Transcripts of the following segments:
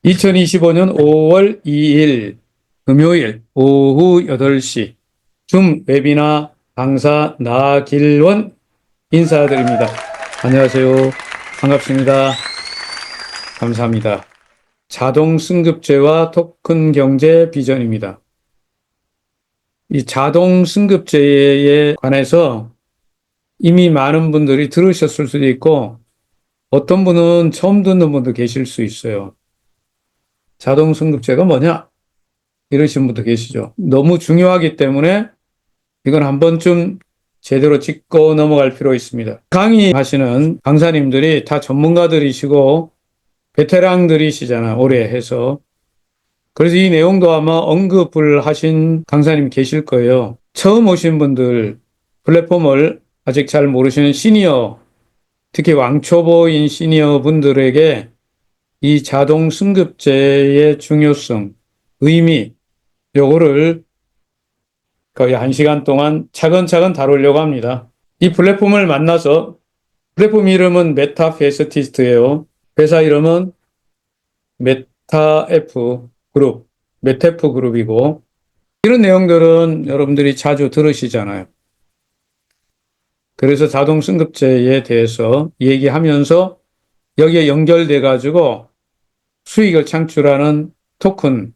2025년 5월 2일 금요일 오후 8시 줌 웨비나 강사 나길원 인사드립니다. 안녕하세요. 반갑습니다. 감사합니다. 자동 승급제와 토큰 경제 비전입니다. 이 자동 승급제에 관해서 이미 많은 분들이 들으셨을 수도 있고 어떤 분은 처음 듣는 분도 계실 수 있어요. 자동 승급제가 뭐냐? 이러신 분도 계시죠. 너무 중요하기 때문에 이건 한 번쯤 제대로 짚고 넘어갈 필요가 있습니다. 강의하시는 강사님들이 다 전문가들이시고 베테랑들이시잖아, 오래 해서. 그래서 이 내용도 아마 언급을 하신 강사님 계실 거예요. 처음 오신 분들, 플랫폼을 아직 잘 모르시는 시니어, 특히 왕초보인 시니어 분들에게 이 자동 승급제의 중요성, 의미, 요거를 거의 1시간 동안 차근차근 다루려고 합니다. 이 플랫폼을 만나서, 플랫폼 이름은 메타페스티스트예요. 회사 이름은 메타F 그룹, 메타F 그룹이고, 이런 내용들은 여러분들이 자주 들으시잖아요. 그래서 자동 승급제에 대해서 얘기하면서 여기에 연결돼 가지고 수익을 창출하는 토큰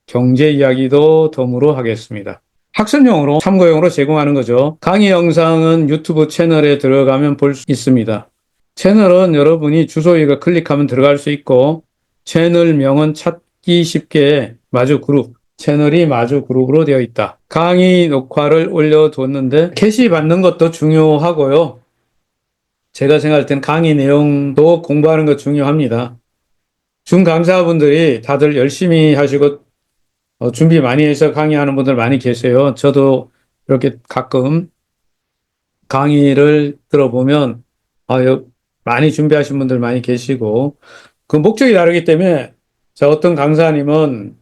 경제 이야기도 덤으로 하겠습니다. 학습용으로 참고용으로 제공하는 거죠. 강의 영상은 유튜브 채널에 들어가면 볼 수 있습니다. 채널은 여러분이 주소위를 클릭하면 들어갈 수 있고 채널명은 찾기 쉽게 마주그룹, 채널이 마주그룹으로 되어 있다. 강의 녹화를 올려뒀는데 캐시 받는 것도 중요하고요. 제가 생각할 땐 강의 내용도 공부하는 거 중요합니다. 중강사분들이 다들 열심히 하시고 준비 많이 해서 강의하는 분들 많이 계세요. 저도 이렇게 가끔 강의를 들어보면 많이 준비하신 분들 많이 계시고 그 목적이 다르기 때문에 어떤 강사님은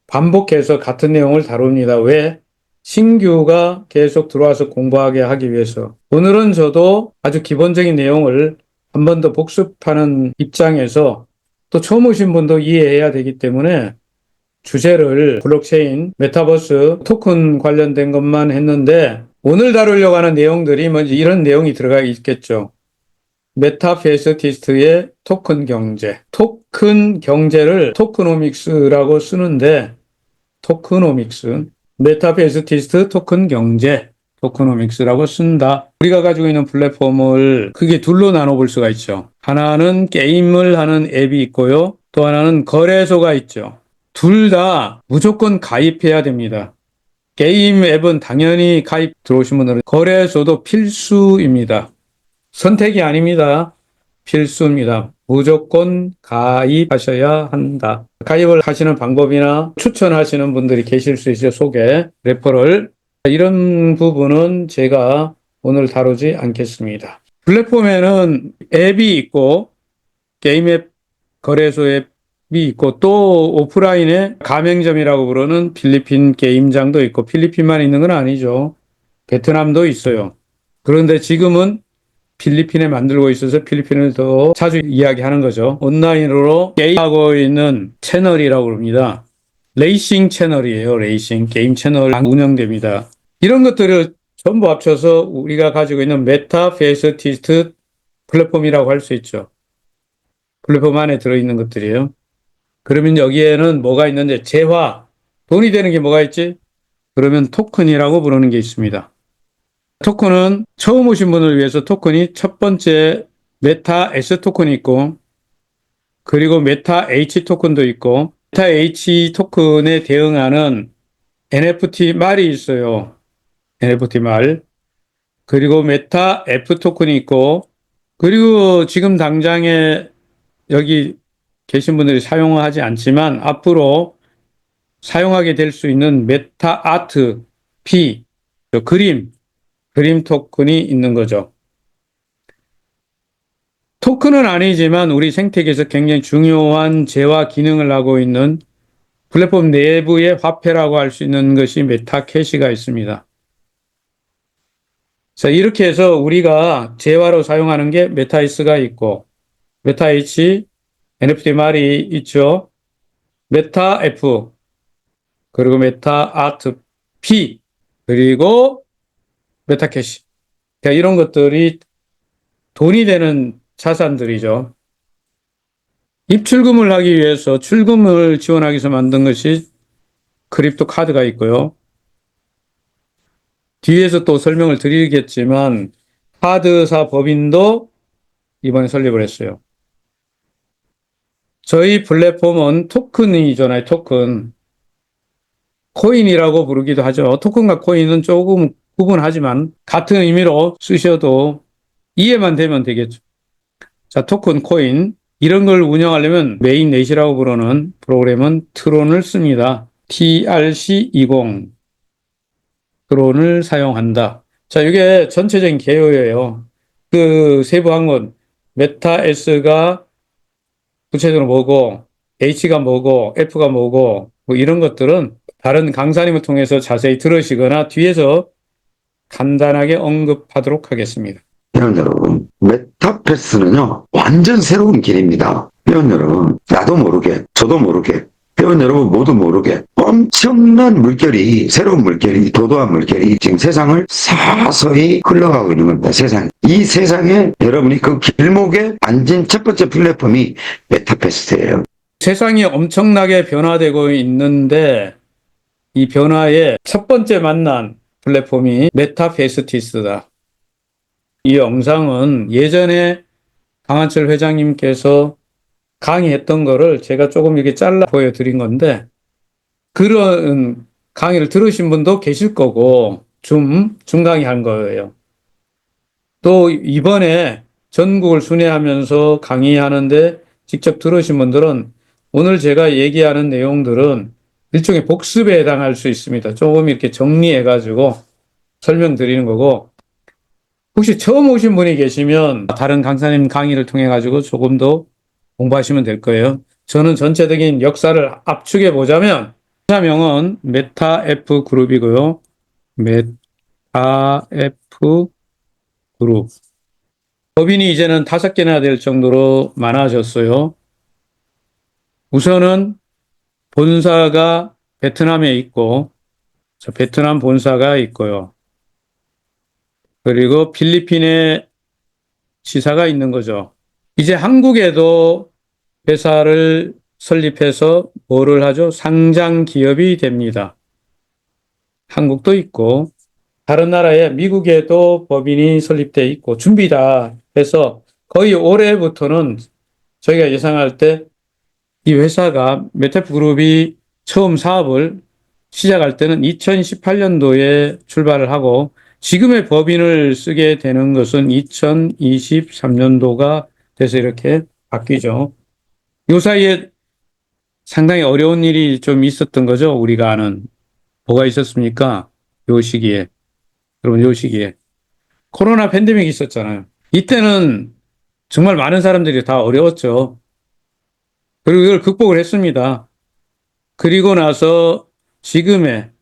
반복해서 같은 내용을 다룹니다. 왜? 신규가 계속 들어와서 공부하게 하기 위해서. 오늘은 저도 아주 기본적인 내용을 한 번 더 복습하는 입장에서 또 처음 오신 분도 이해해야 되기 때문에 주제를 블록체인, 메타버스, 토큰 관련된 것만 했는데 오늘 다루려고 하는 내용들이 먼저 이런 내용이 들어가 있겠죠. 메타페스티스트의 토큰 경제. 토큰 경제를 토크노믹스라고 쓰는데 토크노믹스, 메타페스티스트 토큰 경제, 토크노믹스라고 쓴다. 우리가 가지고 있는 플랫폼을 크게 둘로 나눠볼 수가 있죠. 하나는 게임을 하는 앱이 있고요. 또 하나는 거래소가 있죠. 둘 다 무조건 가입해야 됩니다. 게임 앱은 당연히 가입 들어오신 분들은 거래소도 필수입니다. 선택이 아닙니다. 필수입니다. 무조건 가입하셔야 한다. 가입을 하시는 방법이나 추천하시는 분들이 계실 수 있어요. 소개, 레퍼럴. 이런 부분은 제가 오늘 다루지 않겠습니다. 플랫폼에는 앱이 있고 게임 앱, 거래소 앱이 있고 또 오프라인에 가맹점이라고 부르는 필리핀 게임장도 있고 필리핀만 있는 건 아니죠. 베트남도 있어요. 그런데 지금은 필리핀에 만들고 있어서 필리핀을 더 자주 이야기하는 거죠. 온라인으로 게임하고 있는 채널이라고 합니다. 레이싱 채널이에요. 레이싱 게임 채널 운영됩니다. 이런 것들을 전부 합쳐서 우리가 가지고 있는 메타페스티스트 플랫폼이라고 할 수 있죠. 플랫폼 안에 들어있는 것들이에요. 그러면 여기에는 뭐가 있는데 재화, 돈이 되는 게 뭐가 있지? 그러면 토큰이라고 부르는 게 있습니다. 토큰은 처음 오신 분을 위해서 토큰이 첫 번째 메타 S 토큰이 있고 그리고 메타 H 토큰도 있고 메타 H 토큰에 대응하는 NFT 말이 있어요. NFT 말. 그리고 메타 F 토큰이 있고 그리고 지금 당장에 여기 계신 분들이 사용하지 않지만 앞으로 사용하게 될 수 있는 메타 아트 P, 그림 토큰이 있는 거죠. 토큰은 아니지만 우리 생태계에서 굉장히 중요한 재화 기능을 하고 있는 플랫폼 내부의 화폐라고 할 수 있는 것이 메타캐시가 있습니다. 자, 이렇게 해서 우리가 재화로 사용하는 게 메타이스가 있고, 메타H, NFT 말이 있죠. 메타 F, 그리고 메타 아트 P, 그리고 메타 캐시. 그러니까 이런 것들이 돈이 되는 자산들이죠. 입출금을 하기 위해서 출금을 지원하기 위해서 만든 것이 크립토 카드가 있고요. 뒤에서 또 설명을 드리겠지만 카드사 법인도 이번에 설립을 했어요. 저희 플랫폼은 토큰이잖아요. 토큰. 코인이라고 부르기도 하죠. 토큰과 코인은 조금 구분하지만 같은 의미로 쓰셔도 이해만 되면 되겠죠. 자, 토큰, 코인. 이런 걸 운영하려면 메인넷이라고 부르는 프로그램은 트론을 씁니다. TRC20 트론을 사용한다. 자, 이게 전체적인 개요예요. 그 세부한 건 메타 S가 구체적으로 뭐고, H가 뭐고, F가 뭐고, 뭐 이런 것들은 다른 강사님을 통해서 자세히 들으시거나 뒤에서 간단하게 언급하도록 하겠습니다. 회원 여러분, 메타패스는요, 완전 새로운 길입니다. 회원 여러분, 나도 모르게, 저도 모르게, 회원 여러분 모두 모르게 엄청난 물결이, 새로운 물결이, 도도한 물결이 지금 세상을 서서히 흘러가고 있는 겁니다. 세상. 이 세상에 여러분이 그 길목에 앉은 첫 번째 플랫폼이 메타패스예요. 세상이 엄청나게 변화되고 있는데 이 변화의 첫 번째 만난 플랫폼이 메타페스티스다. 이 영상은 예전에 강한철 회장님께서 강의했던 거를 제가 조금 이렇게 잘라 보여드린 건데 그런 강의를 들으신 분도 계실 거고 중강의 한 거예요. 또 이번에 전국을 순회하면서 강의하는데 직접 들으신 분들은 오늘 제가 얘기하는 내용들은 일종의 복습에 해당할 수 있습니다. 조금 이렇게 정리해가지고 설명드리는 거고 혹시 처음 오신 분이 계시면 다른 강사님 강의를 통해 가지고 조금 더 공부하시면 될 거예요. 저는 전체적인 역사를 압축해 보자면 회사명은 메타 F 그룹이고요. 메타 F 그룹. 법인이 이제는 5개나 될 정도로 많아졌어요. 우선은 본사가 베트남에 있고, 베트남 본사가 있고요. 그리고 필리핀에 지사가 있는 거죠. 이제 한국에도 회사를 설립해서 뭐를 하죠? 상장 기업이 됩니다. 한국도 있고, 다른 나라에 미국에도 법인이 설립돼 있고, 준비 다 해서 거의 올해부터는 저희가 예상할 때 이 회사가 메타프 그룹이 처음 사업을 시작할 때는 2018년도에 출발을 하고 지금의 법인을 쓰게 되는 것은 2023년도가 돼서 이렇게 바뀌죠. 요 사이에 상당히 어려운 일이 좀 있었던 거죠. 우리가 아는. 뭐가 있었습니까? 요 시기에. 여러분, 요 시기에. 코로나 팬데믹이 있었잖아요. 이때는 정말 많은 사람들이 다 어려웠죠. 그리고 이걸 극복을 했습니다. 그리고 나서 지금의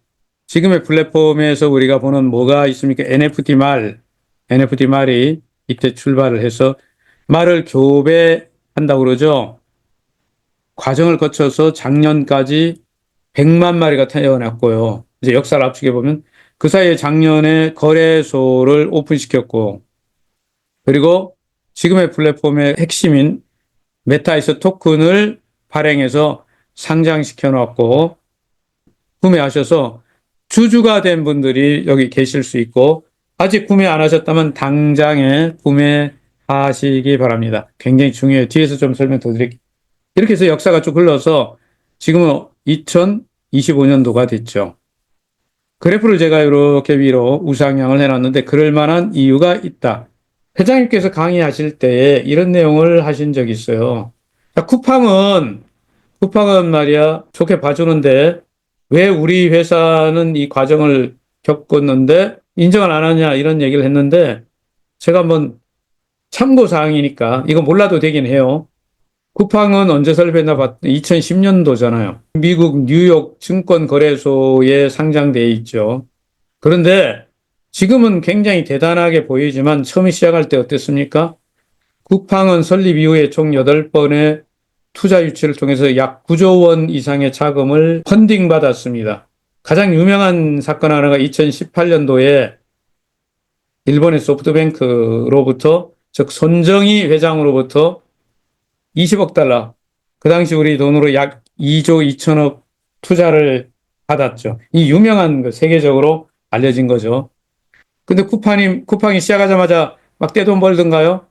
플랫폼에서 우리가 보는 뭐가 있습니까? NFT 말이 이때 출발을 해서 말을 교배한다고 그러죠. 과정을 거쳐서 작년까지 100만 마리가 태어났고요. 이제 역사를 압축해 보면 그 사이에 작년에 거래소를 오픈시켰고 그리고 지금의 플랫폼의 핵심인 메타에서 토큰을 발행해서 상장시켜 놨고 구매하셔서 주주가 된 분들이 여기 계실 수 있고 아직 구매 안 하셨다면 당장에 구매하시기 바랍니다. 굉장히 중요해요. 뒤에서 좀 설명 더 드릴게요. 이렇게 해서 역사가 쭉 흘러서 지금은 2025년도가 됐죠. 그래프를 제가 이렇게 위로 우상향을 해놨는데 그럴 만한 이유가 있다. 회장님께서 강의하실 때에 이런 내용을 하신 적이 있어요. 쿠팡은 말이야 좋게 봐주는데 왜 우리 회사는 이 과정을 겪었는데 인정을 안 하냐 이런 얘기를 했는데 제가 한번 참고사항이니까 이거 몰라도 되긴 해요. 쿠팡은 언제 설립했나 봤더니 2010년도잖아요. 미국 뉴욕 증권거래소에 상장되어 있죠. 그런데 지금은 굉장히 대단하게 보이지만 처음 시작할 때 어땠습니까? 쿠팡은 설립 이후에 총 8번의 투자 유치를 통해서 약 9조 원 이상의 자금을 펀딩 받았습니다. 가장 유명한 사건 하나가 2018년도에 일본의 소프트뱅크로부터, 즉 손정희 회장으로부터 20억 달러, 그 당시 우리 돈으로 약 2조 2천억 투자를 받았죠. 이 유명한 거, 세계적으로 알려진 거죠. 근데 쿠팡이 시작하자마자 막 떼돈 벌던가요?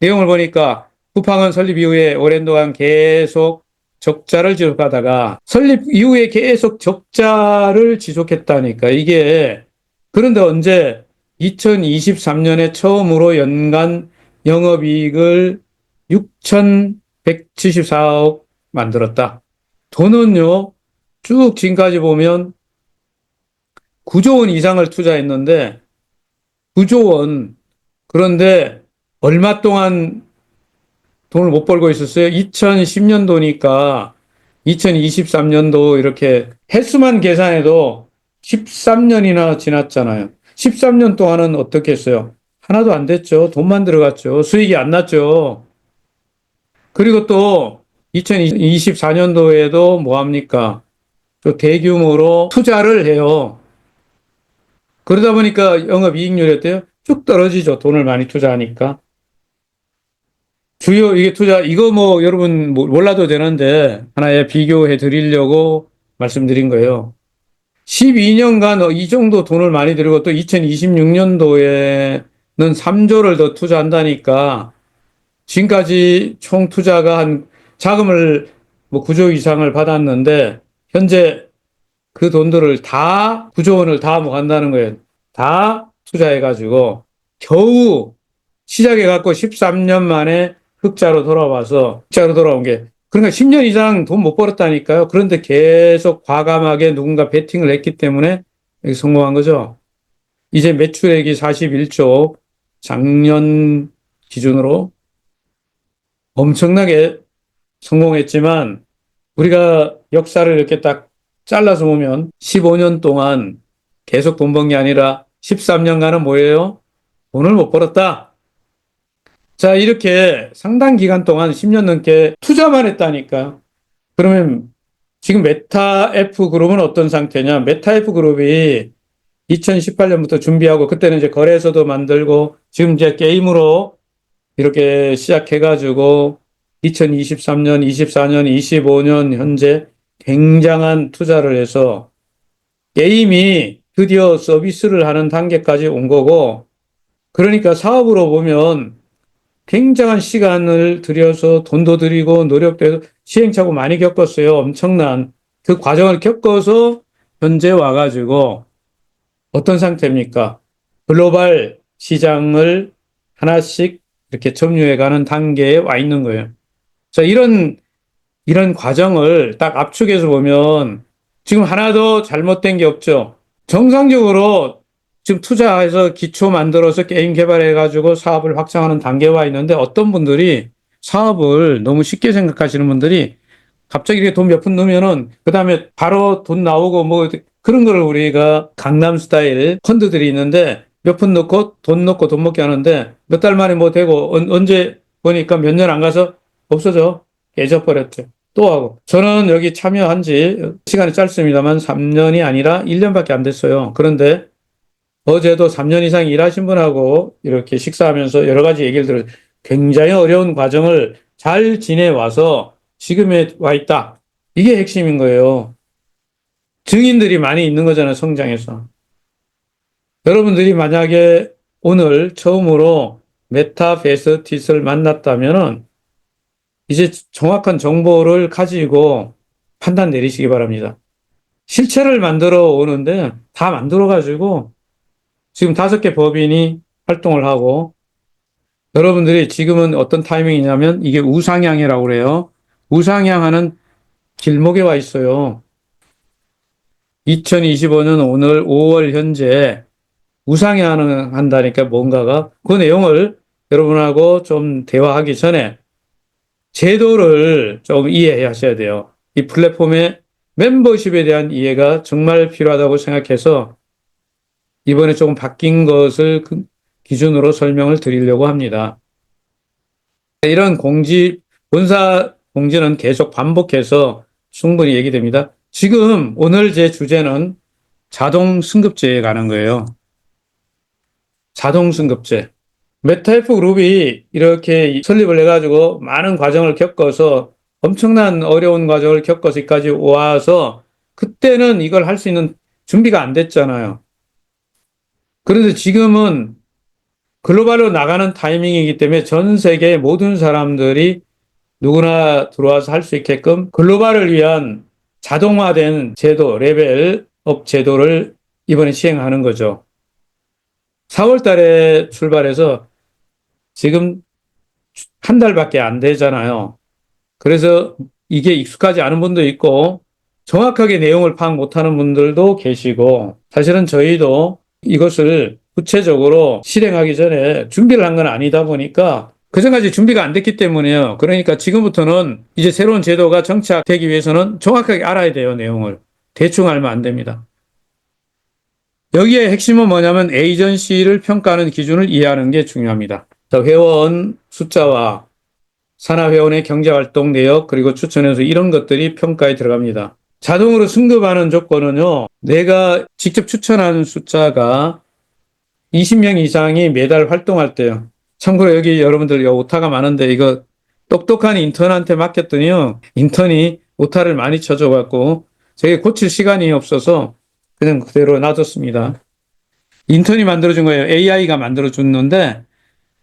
내용을 보니까 쿠팡은 설립 이후에 오랜 동안 계속 적자를 지속하다가 설립 이후에 계속 적자를 지속했다니까. 이게 그런데 언제 2023년에 처음으로 연간 영업이익을 6,174억 만들었다. 돈은요, 쭉 지금까지 보면 9조 원 이상을 투자했는데 9조 원, 그런데 얼마 동안 돈을 못 벌고 있었어요? 2010년도니까 2023년도 이렇게 횟수만 계산해도 13년이나 지났잖아요. 13년 동안은 어떻게 했어요? 하나도 안 됐죠. 돈만 들어갔죠. 수익이 안 났죠. 그리고 또 2024년도에도 뭐 합니까? 또 대규모로 투자를 해요. 그러다 보니까 영업이익률이 어때요? 쭉 떨어지죠. 돈을 많이 투자하니까. 주요 이게 투자 이거 뭐 여러분 몰라도 되는데 하나의 비교해 드리려고 말씀드린 거예요. 12년간 이 정도 돈을 많이 들이고 또 2026년도에는 3조를 더 투자한다니까 지금까지 총 투자가 한 자금을 뭐 9조 이상을 받았는데 현재 그 돈들을 다 9조 원을 다 뭐 한다는 거예요. 다 투자해가지고 겨우 시작해갖고 13년 만에 흑자로 돌아온 게 그러니까 10년 이상 돈 못 벌었다니까요. 그런데 계속 과감하게 누군가 베팅을 했기 때문에 성공한 거죠. 이제 매출액이 41조, 작년 기준으로 엄청나게 성공했지만 우리가 역사를 이렇게 딱 잘라서 보면 15년 동안 계속 돈 번 게 아니라 13년간은 뭐예요? 돈을 못 벌었다. 자, 이렇게 상당 기간 동안 10년 넘게 투자만 했다니까. 그러면 지금 메타 F 그룹은 어떤 상태냐? 메타 F 그룹이 2018년부터 준비하고 그때는 이제 거래소도 만들고 지금 이제 게임으로 이렇게 시작해가지고 2023년, 24년, 25년 현재 굉장한 투자를 해서 게임이 드디어 서비스를 하는 단계까지 온 거고 그러니까 사업으로 보면 굉장한 시간을 들여서 돈도 들이고 노력도 해서 시행착오 많이 겪었어요. 엄청난 그 과정을 겪어서 현재 와가지고 어떤 상태입니까? 글로벌 시장을 하나씩 이렇게 점유해가는 단계에 와 있는 거예요. 자, 이런 과정을 딱 압축해서 보면 지금 하나도 잘못된 게 없죠. 정상적으로 지금 투자해서 기초 만들어서 게임 개발해가지고 사업을 확장하는 단계에 와 있는데 어떤 분들이 사업을 너무 쉽게 생각하시는 분들이 갑자기 이렇게 돈 몇 푼 넣으면은 그 다음에 바로 돈 나오고 뭐 그런 거를 우리가 강남 스타일 펀드들이 있는데 몇 푼 넣고 돈 넣고 돈 먹게 하는데 몇 달 만에 뭐 되고 언제 보니까 몇 년 안 가서 없어져. 깨져버렸죠. 또 하고. 저는 여기 참여한 지 시간이 짧습니다만 3년이 아니라 1년밖에 안 됐어요. 그런데 어제도 3년 이상 일하신 분하고 이렇게 식사하면서 여러 가지 얘기를 들어요. 굉장히 어려운 과정을 잘 지내와서 지금에 와 있다. 이게 핵심인 거예요. 증인들이 많이 있는 거잖아요, 성장에서. 여러분들이 만약에 오늘 처음으로 메타베스티스를 만났다면은 이제 정확한 정보를 가지고 판단 내리시기 바랍니다. 실체를 만들어 오는데 다 만들어 가지고 지금 5개 법인이 활동을 하고 여러분들이 지금은 어떤 타이밍이냐면 이게 우상향이라고 그래요. 우상향하는 길목에 와 있어요. 2025년 오늘 5월 현재 우상향한다니까 뭔가가 그 내용을 여러분하고 좀 대화하기 전에 제도를 좀 이해하셔야 돼요. 이 플랫폼의 멤버십에 대한 이해가 정말 필요하다고 생각해서 이번에 조금 바뀐 것을 기준으로 설명을 드리려고 합니다. 이런 본사 공지는 계속 반복해서 충분히 얘기됩니다. 지금 오늘 제 주제는 자동 승급제에 관한 거예요. 자동 승급제. 메타F 그룹이 이렇게 설립을 해가지고 많은 과정을 겪어서 엄청난 어려운 과정을 겪어서 여기까지 와서 그때는 이걸 할 수 있는 준비가 안 됐잖아요. 그런데 지금은 글로벌로 나가는 타이밍이기 때문에 전 세계 모든 사람들이 누구나 들어와서 할 수 있게끔 글로벌을 위한 자동화된 제도, 레벨업 제도를 이번에 시행하는 거죠. 4월 달에 출발해서 지금 한 달밖에 안 되잖아요. 그래서 이게 익숙하지 않은 분도 있고 정확하게 내용을 파악 못하는 분들도 계시고 사실은 저희도 이것을 구체적으로 실행하기 전에 준비를 한 건 아니다 보니까 그전까지 준비가 안 됐기 때문에요. 그러니까 지금부터는 이제 새로운 제도가 정착되기 위해서는 정확하게 알아야 돼요, 내용을. 대충 알면 안 됩니다. 여기에 핵심은 뭐냐면 에이전시를 평가하는 기준을 이해하는 게 중요합니다. 회원 숫자와 산하회원의 경제활동 내역 그리고 추천해서 이런 것들이 평가에 들어갑니다. 자동으로 승급하는 조건은요. 내가 직접 추천하는 숫자가 20명 이상이 매달 활동할 때요. 참고로 여기 여러분들 오타가 많은데 이거 똑똑한 인턴한테 맡겼더니요. 인턴이 오타를 많이 쳐줘갖고 제가 고칠 시간이 없어서 그냥 그대로 놔뒀습니다. 인턴이 만들어준 거예요. AI가 만들어줬는데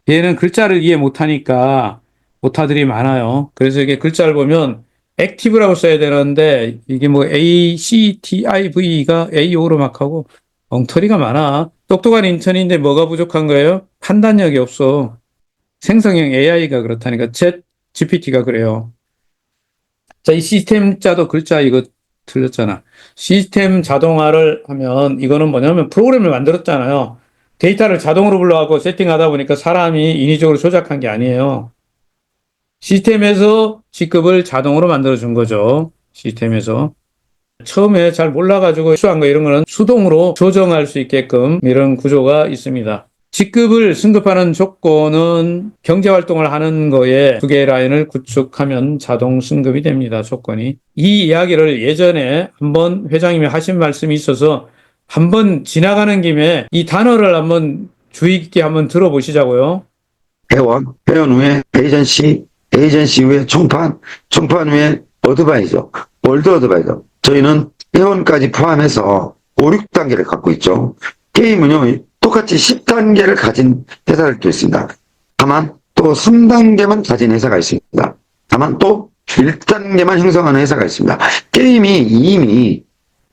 얘는 글자를 이해 못하니까 오타들이 많아요. 그래서 이게 글자를 보면 액티브라고 써야 되는데 이게 뭐 ACTIV가 AO로 막 하고 엉터리가 많아. 똑똑한 인턴인데 뭐가 부족한 거예요? 판단력이 없어. 생성형 AI가 그렇다니까. 챗 GPT가 그래요. 자, 이 시스템 자도 글자 이거 틀렸잖아. 시스템 자동화를 하면 이거는 뭐냐면 프로그램을 만들었잖아요. 데이터를 자동으로 불러가고 세팅하다 보니까 사람이 인위적으로 조작한 게 아니에요. 시스템에서 직급을 자동으로 만들어준 거죠. 시스템에서. 처음에 잘 몰라가지고 수한 거 이런 거는 수동으로 조정할 수 있게끔 이런 구조가 있습니다. 직급을 승급하는 조건은 경제활동을 하는 거에 두 개의 라인을 구축하면 자동 승급이 됩니다. 조건이. 이 이야기를 예전에 한번 회장님이 하신 말씀이 있어서 한번 지나가는 김에 이 단어를 한번 주의 깊게 한번 들어보시자고요. 회원 후에 에이전시, 에이전시 후에 총판, 총판 후에 어드바이저, 월드 어드바이저. 저희는 회원까지 포함해서 5, 6단계를 갖고 있죠. 게임은요, 똑같이 10단계를 가진 회사들도 있습니다. 다만 또 3단계만 가진 회사가 있습니다. 다만 또 1단계만 형성하는 회사가 있습니다. 게임이 이미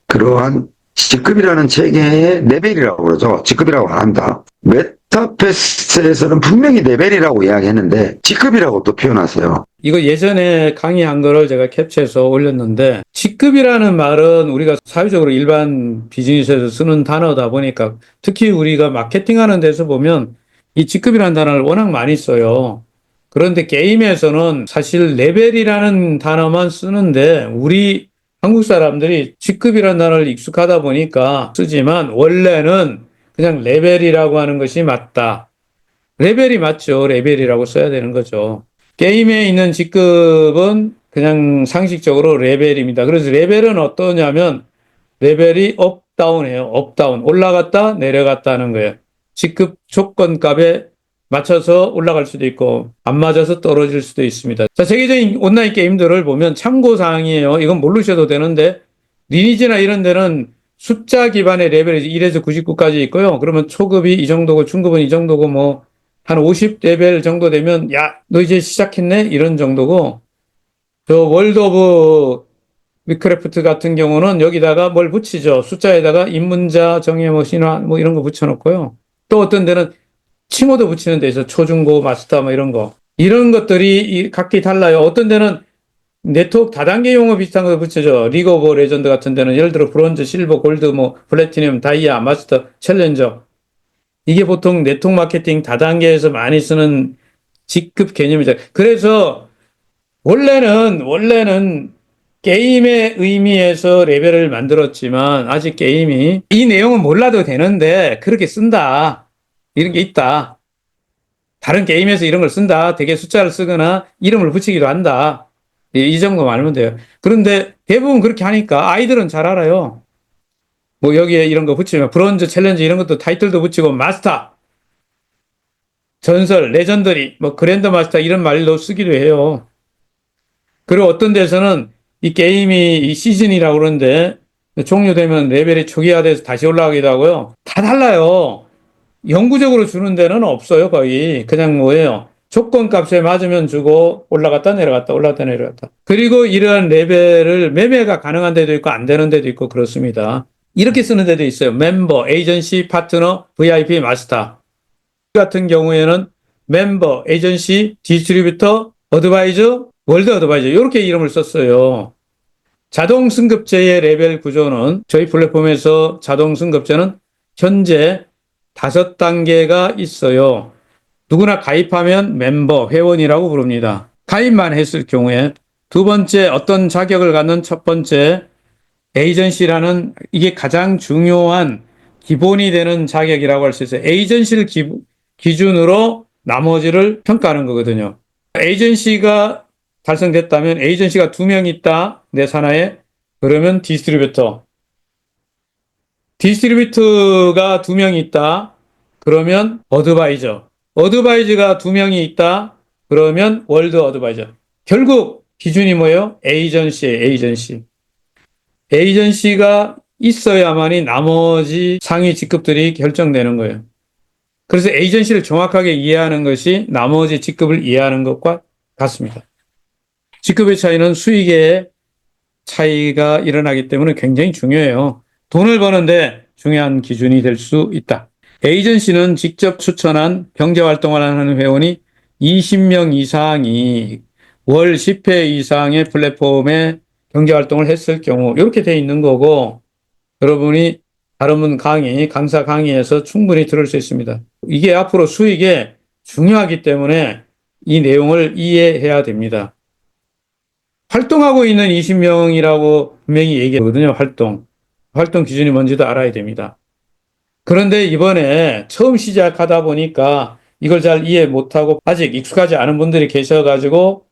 그러한 직급이라는 체계의 레벨이라고 그러죠. 직급이라고 안 한다. 메타패스에서는 분명히 레벨이라고 이야기했는데 직급이라고 또 표현하세요. 이거 예전에 강의한 거를 제가 캡처해서 올렸는데 직급이라는 말은 우리가 사회적으로 일반 비즈니스에서 쓰는 단어다 보니까 특히 우리가 마케팅하는 데서 보면 이 직급이라는 단어를 워낙 많이 써요. 그런데 게임에서는 사실 레벨이라는 단어만 쓰는데 우리 한국 사람들이 직급이라는 단어를 익숙하다 보니까 쓰지만 원래는 그냥 레벨이라고 하는 것이 맞다. 레벨이 맞죠. 레벨이라고 써야 되는 거죠. 게임에 있는 직급은 그냥 상식적으로 레벨입니다. 그래서 레벨은 어떠냐면 레벨이 업, 다운이에요. 업, 다운. 올라갔다, 내려갔다 하는 거예요. 직급 조건값에 맞춰서 올라갈 수도 있고 안 맞아서 떨어질 수도 있습니다. 자, 세계적인 온라인 게임들을 보면 참고사항이에요. 이건 모르셔도 되는데 리니지나 이런 데는 숫자 기반의 레벨이 1에서 99까지 있고요. 그러면 초급이 이 정도고 중급은 이 정도고 뭐 한 50레벨 정도 되면 야, 너 이제 시작했네? 이런 정도고 저 월드 오브 위크래프트 같은 경우는 여기다가 뭘 붙이죠. 숫자에다가 입문자, 정예 뭐 신화 뭐 이런 거 붙여놓고요. 또 어떤 데는 칭호도 붙이는 데 있어. 초중고, 마스터 뭐 이런 거. 이런 것들이 각기 달라요. 어떤 데는 네트워크 다단계 용어 비슷한 거 붙여줘. 리그 오브 레전드 같은 데는 예를 들어 브론즈, 실버, 골드, 뭐 플래티넘, 다이아, 마스터, 챌린저. 이게 보통 네트워크 마케팅 다단계에서 많이 쓰는 직급 개념이죠. 그래서 원래는 게임의 의미에서 레벨을 만들었지만 아직 게임이 이 내용은 몰라도 되는데 그렇게 쓴다. 이런 게 있다. 다른 게임에서 이런 걸 쓴다. 되게 숫자를 쓰거나 이름을 붙이기도 한다. 이 정도만 알면 돼요. 그런데 대부분 그렇게 하니까 아이들은 잘 알아요. 뭐 여기에 이런 거 붙이면 브론즈, 챌린지 이런 것도 타이틀도 붙이고 마스터, 전설, 레전더리, 뭐 그랜드 마스터 이런 말로 쓰기도 해요. 그리고 어떤 데서는 이 게임이 이 시즌이라고 그러는데 종료되면 레벨이 초기화돼서 다시 올라가기도 하고요. 다 달라요. 영구적으로 주는 데는 없어요, 거의. 그냥 뭐예요. 조건 값에 맞으면 주고 올라갔다 내려갔다 올라갔다 내려갔다. 그리고 이러한 레벨을 매매가 가능한 데도 있고 안 되는 데도 있고 그렇습니다. 이렇게 쓰는 데도 있어요. 멤버, 에이전시, 파트너, VIP, 마스터 같은 경우에는 멤버, 에이전시, 디스트리뷰터, 어드바이저, 월드 어드바이저 이렇게 이름을 썼어요. 자동 승급제의 레벨 구조는 저희 플랫폼에서 자동 승급제는 현재 5단계가 있어요. 누구나 가입하면 멤버, 회원이라고 부릅니다. 가입만 했을 경우에 두 번째 어떤 자격을 갖는 첫 번째 에이전시라는 이게 가장 중요한 기본이 되는 자격이라고 할 수 있어요. 에이전시를 기준으로 나머지를 평가하는 거거든요. 에이전시가 달성됐다면 에이전시가 2명 있다. 내 산하에. 그러면 디스트리뷰터. 디스트리뷰터가 2명이 있다. 그러면 어드바이저. 어드바이저가 2명이 있다. 그러면 월드 어드바이저. 결국 기준이 뭐예요? 에이전시예요. 에이전시. 에이전시가 있어야만이 나머지 상위 직급들이 결정되는 거예요. 그래서 에이전시를 정확하게 이해하는 것이 나머지 직급을 이해하는 것과 같습니다. 직급의 차이는 수익의 차이가 일어나기 때문에 굉장히 중요해요. 돈을 버는데 중요한 기준이 될 수 있다. 에이전시는 직접 추천한 경제활동을 하는 회원이 20명 이상이 월 10회 이상의 플랫폼에 경제활동을 했을 경우 이렇게 돼 있는 거고 여러분이 다른 분 강의, 강사 강의에서 충분히 들을 수 있습니다. 이게 앞으로 수익에 중요하기 때문에 이 내용을 이해해야 됩니다. 활동하고 있는 20명이라고 분명히 얘기하거든요. 활동 기준이 뭔지도 알아야 됩니다. 그런데 이번에 처음 시작하다 보니까 이걸 잘 이해 못하고 아직 익숙하지 않은 분들이 계셔가지고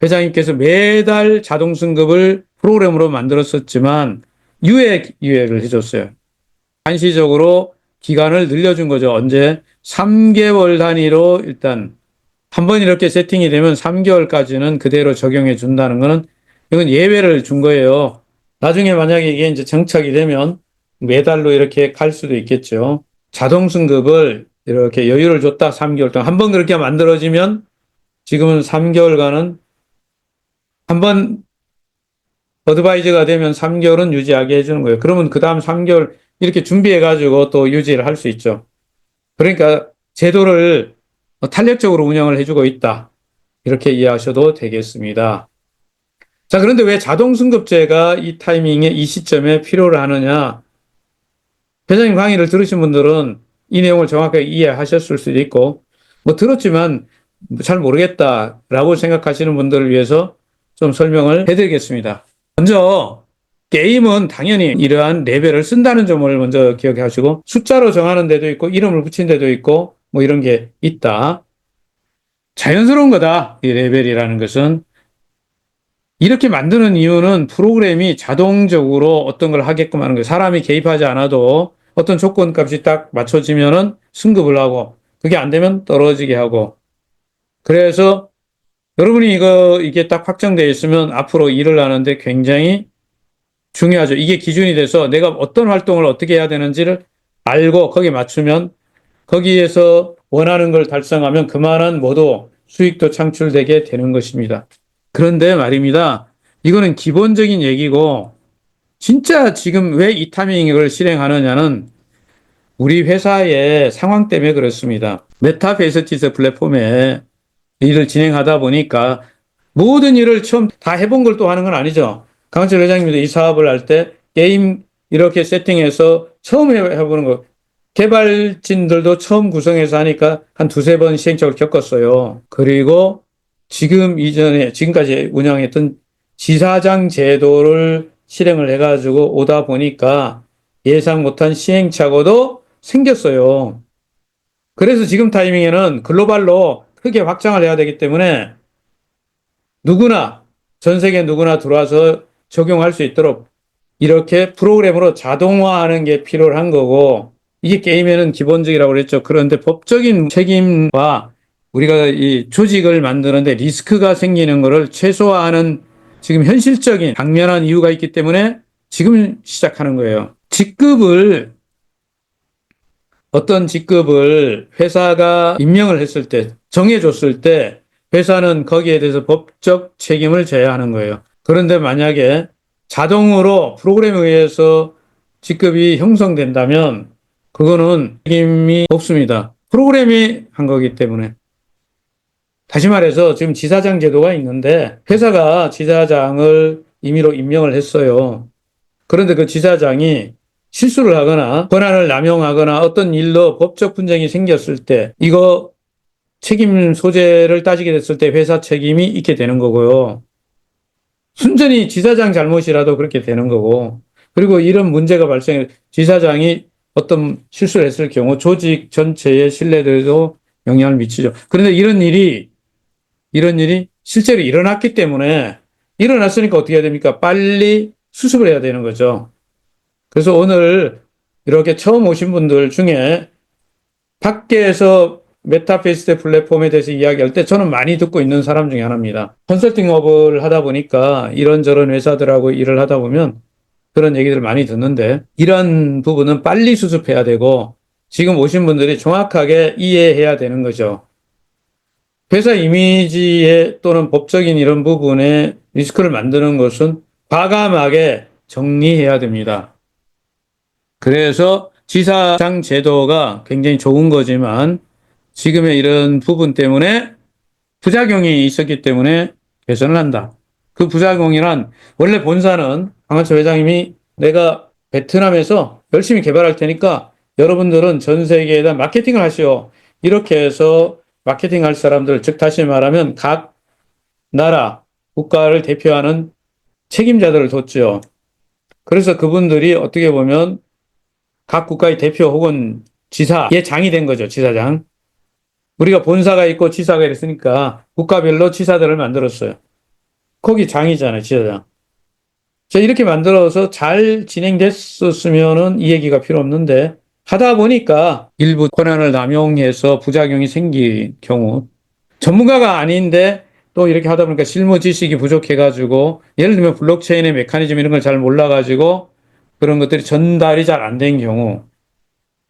회장님께서 매달 자동 승급을 프로그램으로 만들었었지만 유예를 해줬어요. 한시적으로 기간을 늘려준 거죠. 언제? 3개월 단위로 일단 한 번 이렇게 세팅이 되면 3개월까지는 그대로 적용해 준다는 거는 이건 예외를 준 거예요. 나중에 만약에 이게 이제 정착이 되면 매달로 이렇게 갈 수도 있겠죠. 자동 승급을 이렇게 여유를 줬다. 3개월 동안. 한 번 그렇게 만들어지면 지금은 3개월간은 한 번 어드바이저가 되면 3개월은 유지하게 해주는 거예요. 그러면 그 다음 3개월 이렇게 준비해가지고 또 유지를 할 수 있죠. 그러니까 제도를 탄력적으로 운영을 해주고 있다. 이렇게 이해하셔도 되겠습니다. 자, 그런데 왜 자동승급제가 이 타이밍에 이 시점에 필요를 하느냐? 회장님 강의를 들으신 분들은 이 내용을 정확하게 이해하셨을 수도 있고, 뭐 들었지만 잘 모르겠다라고 생각하시는 분들을 위해서 좀 설명을 해드리겠습니다. 먼저 게임은 당연히 이러한 레벨을 쓴다는 점을 먼저 기억하시고 숫자로 정하는 데도 있고 이름을 붙인 데도 있고 뭐 이런 게 있다. 자연스러운 거다. 이 레벨이라는 것은. 이렇게 만드는 이유는 프로그램이 자동적으로 어떤 걸 하게끔 하는 거예요. 사람이 개입하지 않아도 어떤 조건 값이 딱 맞춰지면은 승급을 하고 그게 안 되면 떨어지게 하고 그래서 여러분이 이게 딱 확정되어 있으면 앞으로 일을 하는데 굉장히 중요하죠. 이게 기준이 돼서 내가 어떤 활동을 어떻게 해야 되는지를 알고 거기에 맞추면 거기에서 원하는 걸 달성하면 그만한 모두 수익도 창출되게 되는 것입니다. 그런데 말입니다. 이거는 기본적인 얘기고 진짜 지금 왜 이 타이밍에 이걸 실행하느냐는 우리 회사의 상황 때문에 그렇습니다. 메타베이스티스 플랫폼에 일을 진행하다 보니까 모든 일을 처음 다 해본 걸 또 하는 건 아니죠. 강철 회장님도 이 사업을 할 때 게임 이렇게 세팅해서 처음 해보는 거 개발진들도 처음 구성해서 하니까 한 두세 번 시행착오를 겪었어요. 그리고 지금까지 운영했던 지사장 제도를 실행을 해가지고 오다 보니까 예상 못한 시행착오도 생겼어요. 그래서 지금 타이밍에는 글로벌로 크게 확장을 해야 되기 때문에 누구나 전 세계 누구나 들어와서 적용할 수 있도록 이렇게 프로그램으로 자동화하는 게 필요한 거고, 이게 게임에는 기본적이라고 그랬죠. 그런데 법적인 책임과 우리가 이 조직을 만드는데 리스크가 생기는 것을 최소화하는 지금 현실적인 당면한 이유가 있기 때문에 지금 시작하는 거예요. 어떤 직급을 회사가 임명을 했을 때, 정해줬을 때 회사는 거기에 대해서 법적 책임을 져야 하는 거예요. 그런데 만약에 자동으로 프로그램에 의해서 직급이 형성된다면 그거는 책임이 없습니다. 프로그램이 한 거기 때문에. 다시 말해서 지금 지사장 제도가 있는데 회사가 지사장을 임의로 임명을 했어요. 그런데 그 지사장이 실수를 하거나 권한을 남용하거나 어떤 일로 법적 분쟁이 생겼을 때 이거 책임 소재를 따지게 됐을 때 회사 책임이 있게 되는 거고요. 순전히 지사장 잘못이라도 그렇게 되는 거고, 그리고 이런 문제가 발생해 지사장이 어떤 실수를 했을 경우 조직 전체의 신뢰도에도 영향을 미치죠. 그런데 이런 일이 실제로 일어났기 때문에 일어났으니까 어떻게 해야 됩니까? 빨리 수습을 해야 되는 거죠. 그래서 오늘 이렇게 처음 오신 분들 중에 밖에서 메타페이스 플랫폼에 대해서 이야기할 때 저는 많이 듣고 있는 사람 중에 하나입니다. 컨설팅업을 하다 보니까 이런저런 회사들하고 일을 하다 보면 그런 얘기들을 많이 듣는데 이런 부분은 빨리 수습해야 되고 지금 오신 분들이 정확하게 이해해야 되는 거죠. 회사 이미지에 또는 법적인 이런 부분에 리스크를 만드는 것은 과감하게 정리해야 됩니다. 그래서 지사장 제도가 굉장히 좋은 거지만 지금의 이런 부분 때문에 부작용이 있었기 때문에 개선을 한다. 그 부작용이란 원래 본사는 강한철 회장님이 내가 베트남에서 열심히 개발할 테니까 여러분들은 전 세계에다 마케팅을 하시오. 이렇게 해서 마케팅할 사람들, 즉 다시 말하면 각 나라, 국가를 대표하는 책임자들을 뒀죠. 그래서 그분들이 어떻게 보면 각 국가의 대표 혹은 지사의 장이 된 거죠. 지사장. 우리가 본사가 있고 지사가 있으니까 국가별로 지사들을 만들었어요. 거기 장이잖아요. 지사장. 자, 이렇게 만들어서 잘 진행됐었으면은 이 얘기가 필요 없는데 하다 보니까 일부 권한을 남용해서 부작용이 생긴 경우 전문가가 아닌데 또 이렇게 하다 보니까 실무 지식이 부족해가지고 예를 들면 블록체인의 메커니즘 이런 걸 잘 몰라가지고 그런 것들이 전달이 잘 안 된 경우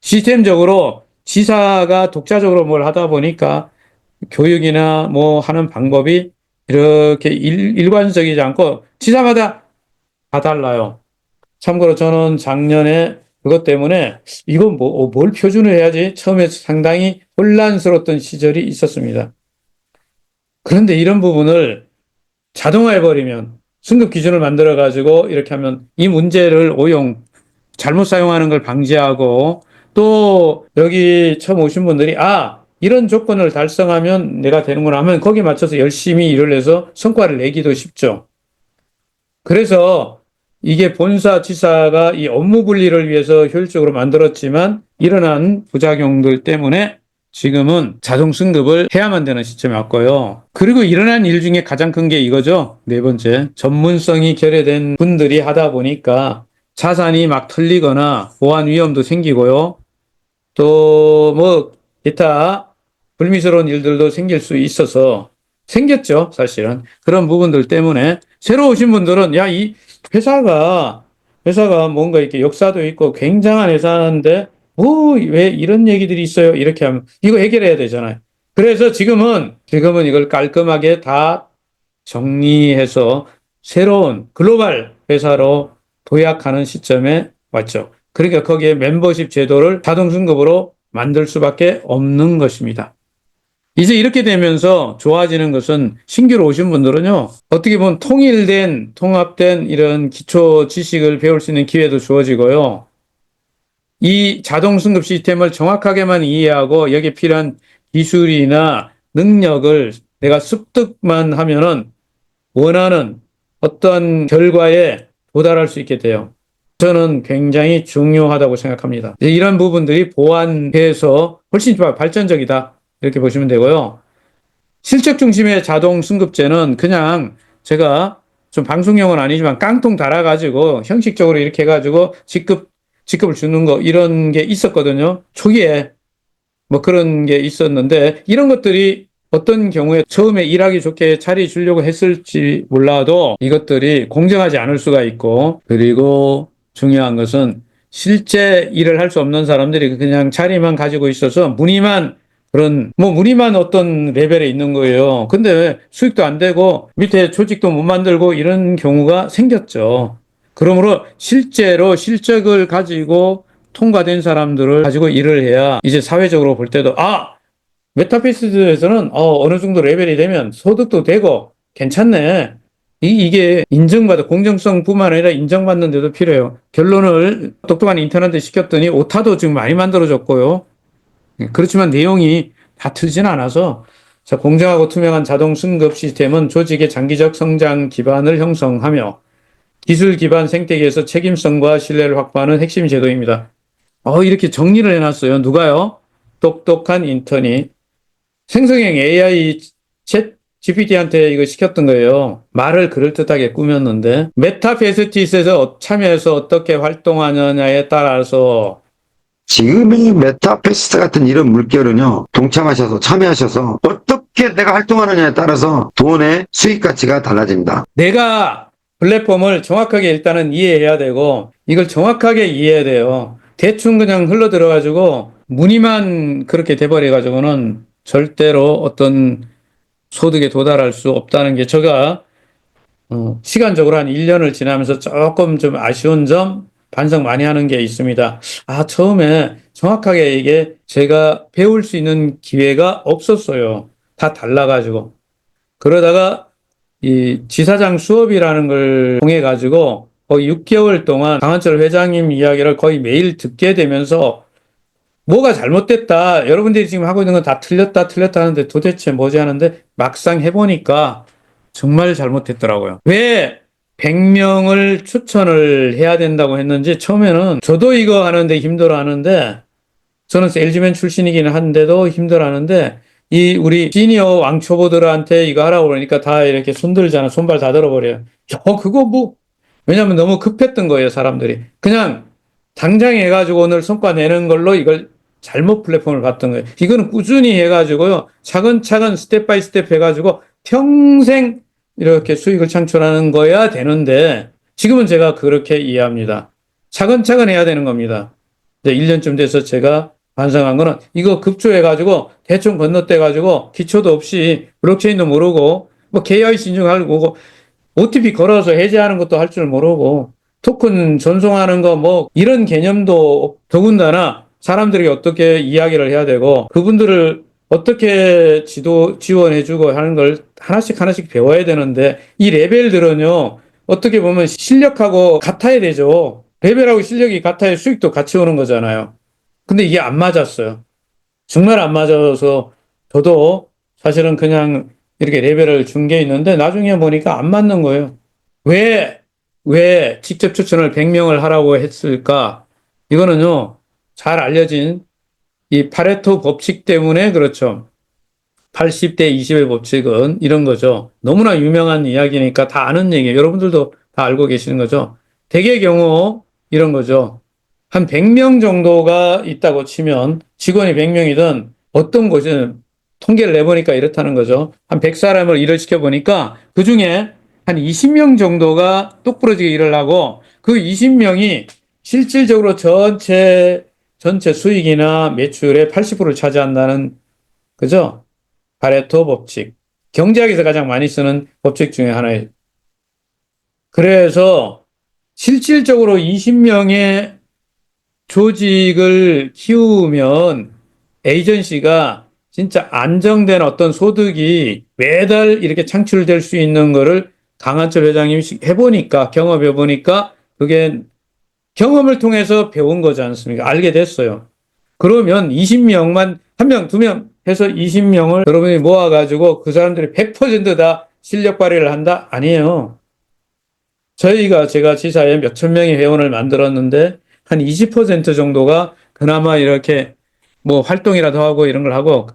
시스템적으로 지사가 독자적으로 뭘 하다 보니까 교육이나 뭐 하는 방법이 이렇게 일관적이지 않고 지사마다 다 달라요. 참고로 저는 작년에 그것 때문에 이거 뭘 표준을 해야지 처음에 상당히 혼란스러웠던 시절이 있었습니다. 그런데 이런 부분을 자동화해버리면 승급 기준을 만들어가지고 이렇게 하면 이 문제를 잘못 사용하는 걸 방지하고 또 여기 처음 오신 분들이 이런 조건을 달성하면 내가 되는구나 하면 거기에 맞춰서 열심히 일을 해서 성과를 내기도 쉽죠. 그래서 이게 본사 지사가 이 업무 분리를 위해서 효율적으로 만들었지만 일어난 부작용들 때문에 지금은 자동 승급을 해야만 되는 시점에 왔고요. 그리고 일어난 일 중에 가장 큰 게 이거죠. 네 번째, 전문성이 결여된 분들이 하다 보니까 자산이 막 털리거나 보안 위험도 생기고요. 또 뭐 기타 불미스러운 일들도 생길 수 있어서 생겼죠. 사실은 그런 부분들 때문에 새로 오신 분들은 이 회사가 뭔가 이렇게 역사도 있고 굉장한 회사인데 왜 이런 얘기들이 있어요? 이렇게 하면 이거 해결해야 되잖아요. 그래서 지금은 이걸 깔끔하게 다 정리해서 새로운 글로벌 회사로 도약하는 시점에 왔죠. 그러니까 거기에 멤버십 제도를 자동 승급으로 만들 수밖에 없는 것입니다. 이제 이렇게 되면서 좋아지는 것은 신규로 오신 분들은요, 어떻게 보면 통합된 이런 기초 지식을 배울 수 있는 기회도 주어지고요. 이 자동 승급 시스템을 정확하게만 이해하고 여기에 필요한 기술이나 능력을 내가 습득만 하면은 원하는 어떤 결과에 도달할 수 있게 돼요. 저는 굉장히 중요하다고 생각합니다. 이런 부분들이 보완해서 훨씬 발전적이다. 이렇게 보시면 되고요. 실적 중심의 자동 승급제는 그냥 제가 좀 방송용은 아니지만 깡통 달아가지고 형식적으로 이렇게 해가지고 직급을 주는 거 이런 게 있었거든요. 초기에 뭐 그런 게 있었는데 이런 것들이 어떤 경우에 처음에 일하기 좋게 자리 주려고 했을지 몰라도 이것들이 공정하지 않을 수가 있고 그리고 중요한 것은 실제 일을 할 수 없는 사람들이 그냥 자리만 가지고 있어서 문의만 어떤 레벨에 있는 거예요. 근데 수익도 안 되고 밑에 조직도 못 만들고 이런 경우가 생겼죠. 그러므로 실제로 실적을 가지고 통과된 사람들을 가지고 일을 해야 이제 사회적으로 볼 때도 메타피스에서는 어느 정도 레벨이 되면 소득도 되고 괜찮네. 이게 인정받아 공정성뿐만 아니라 인정받는 데도 필요해요. 결론을 똑똑한 인턴한테 시켰더니 오타도 지금 많이 만들어졌고요. 그렇지만 내용이 다 틀진 않아서 자, 공정하고 투명한 자동 승급 시스템은 조직의 장기적 성장 기반을 형성하며 기술 기반 생태계에서 책임성과 신뢰를 확보하는 핵심 제도입니다. 이렇게 정리를 해놨어요. 누가요? 똑똑한 인턴이 생성형 AI 챗 GPT한테 이거 시켰던 거예요. 말을 그럴듯하게 꾸몄는데 메타페스티스에서 참여해서 어떻게 활동하느냐에 따라서 지금의 메타페스트 같은 이런 물결은요, 동참하셔서, 참여하셔서, 어떻게 내가 활동하느냐에 따라서 돈의 수익 가치가 달라집니다. 내가 플랫폼을 정확하게 일단은 이해해야 되고 이걸 정확하게 이해해야 돼요. 대충 그냥 흘러 들어가지고 문의만 그렇게 돼버려가지고는 절대로 어떤 소득에 도달할 수 없다는 게 제가 시간적으로 한 1년을 지나면서 조금 좀 아쉬운 점 반성 많이 하는 게 있습니다. 처음에 정확하게 이게 제가 배울 수 있는 기회가 없었어요. 다 달라가지고. 그러다가 이 지사장 수업이라는 걸 통해 가지고 거의 6개월 동안 강한철 회장님 이야기를 거의 매일 듣게 되면서 뭐가 잘못됐다. 여러분들이 지금 하고 있는 건 다 틀렸다 하는데 도대체 뭐지 하는데 막상 해보니까 정말 잘못했더라고요. 왜 100명을 추천을 해야 된다고 했는지 처음에는 저도 이거 하는데 힘들어 하는데 저는 세일즈맨 출신이긴 한데도 힘들어 하는데 이 우리 시니어 왕초보들한테 이거 하라고 그러니까 다 이렇게 손들잖아. 손발 다 들어버려요. 그거 왜냐면 너무 급했던 거예요, 사람들이. 그냥 당장 해가지고 오늘 성과 내는 걸로 이걸 잘못 플랫폼을 봤던 거예요. 이거는 꾸준히 해가지고요. 차근차근 스텝 바이 스텝 해가지고 평생 이렇게 수익을 창출하는 거야 되는데 지금은 제가 그렇게 이해합니다. 차근차근 해야 되는 겁니다. 1년쯤 돼서 제가 반성한 거는 이거 급조해가지고 대충 건너뛰어가지고 기초도 없이 블록체인도 모르고 뭐 KYC 인증하고 OTP 걸어서 해제하는 것도 할 줄 모르고 토큰 전송하는 거 뭐 이런 개념도 더군다나 사람들이 어떻게 이야기를 해야 되고 그분들을 어떻게 지원해주고 하는 걸 하나씩 배워야 되는데 이 레벨들은요 어떻게 보면 실력하고 같아야 되죠. 레벨하고 실력이 같아야 수익도 같이 오는 거잖아요. 근데 이게 안 맞았어요. 정말 안 맞아서 저도 사실은 그냥 이렇게 레벨을 준 게 있는데 나중에 보니까 안 맞는 거예요. 왜 직접 추천을 100명을 하라고 했을까? 이거는요, 잘 알려진 이 파레토 법칙 때문에 그렇죠. 80대 20의 법칙은 이런 거죠. 너무나 유명한 이야기니까 다 아는 얘기예요. 여러분들도 다 알고 계시는 거죠. 대개의 경우 이런 거죠. 한 100명 정도가 있다고 치면 직원이 100명이든 어떤 곳은 통계를 내보니까 이렇다는 거죠. 한 100사람을 일을 시켜보니까 그 중에 한 20명 정도가 똑부러지게 일을 하고 그 20명이 실질적으로 전체 수익이나 매출의 80%를 차지한다는 그죠? 파레토 법칙. 경제학에서 가장 많이 쓰는 법칙 중에 하나예요. 그래서 실질적으로 20명의 조직을 키우면 에이전시가 진짜 안정된 어떤 소득이 매달 이렇게 창출될 수 있는 거를 강한철 회장님이 해보니까, 경험해보니까 그게 경험을 통해서 배운 거지 않습니까? 알게 됐어요. 그러면 20명만, 한 명, 두 명 해서 20명을 여러분이 모아가지고 그 사람들이 100%다 실력 발휘를 한다? 아니에요. 제가 지사에 몇천 명의 회원을 만들었는데 한 20% 정도가 그나마 이렇게 뭐 활동이라도 하고 이런 걸 하고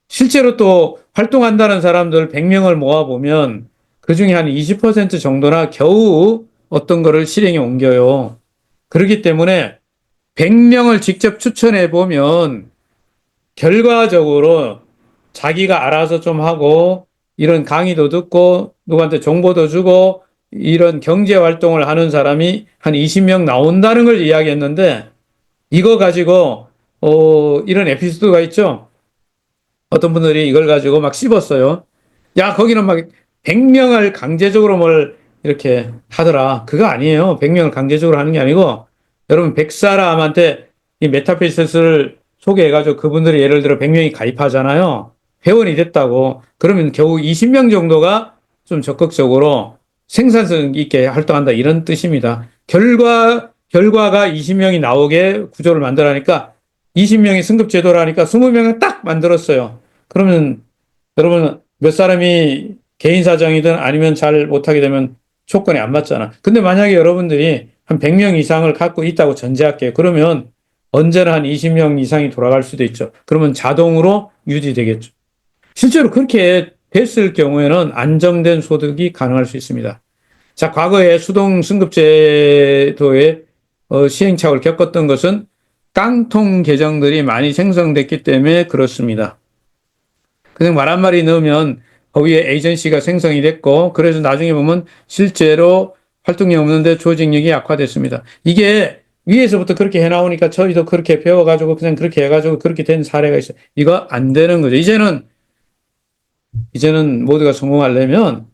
실제로 또 활동한다는 사람들 100명을 모아보면 그중에 한 20% 정도나 겨우 어떤 거를 실행에 옮겨요. 그렇기 때문에 100명을 직접 추천해 보면 결과적으로 자기가 알아서 좀 하고 이런 강의도 듣고 누구한테 정보도 주고 이런 경제 활동을 하는 사람이 한 20명 나온다는 걸 이야기했는데 이거 가지고 이런 에피소드가 있죠. 어떤 분들이 이걸 가지고 막 씹었어요. 야, 거기는 막 100명을 강제적으로 뭘 이렇게 하더라. 그거 아니에요. 100명을 강제적으로 하는 게 아니고 여러분 100사람한테 이 메타피세스를 소개해가지고 그분들이 예를 들어 100명이 가입하잖아요. 회원이 됐다고. 그러면 겨우 20명 정도가 좀 적극적으로 생산성 있게 활동한다. 이런 뜻입니다. 결과가 20명이 나오게 구조를 만들어니까 20명이 승급제도라니까 20명을 딱 만들었어요. 그러면 여러분 몇 사람이 개인 사정이든 아니면 잘 못하게 되면 조건이 안 맞잖아. 근데 만약에 여러분들이 한 100명 이상을 갖고 있다고 전제할게요. 그러면 언제나 한 20명 이상이 돌아갈 수도 있죠. 그러면 자동으로 유지되겠죠. 실제로 그렇게 됐을 경우에는 안정된 소득이 가능할 수 있습니다. 자, 과거에 수동 승급제도의 시행착오를 겪었던 것은 깡통 계정들이 많이 생성됐기 때문에 그렇습니다. 그냥 말 한마디 넣으면 거기에 에이전시가 생성이 됐고 그래서 나중에 보면 실제로 활동이 없는데 조직력이 약화됐습니다. 이게 위에서부터 그렇게 해나오니까 저희도 그렇게 배워가지고 그냥 그렇게 해가지고 그렇게 된 사례가 있어요. 이거 안 되는 거죠. 이제는 모두가 성공하려면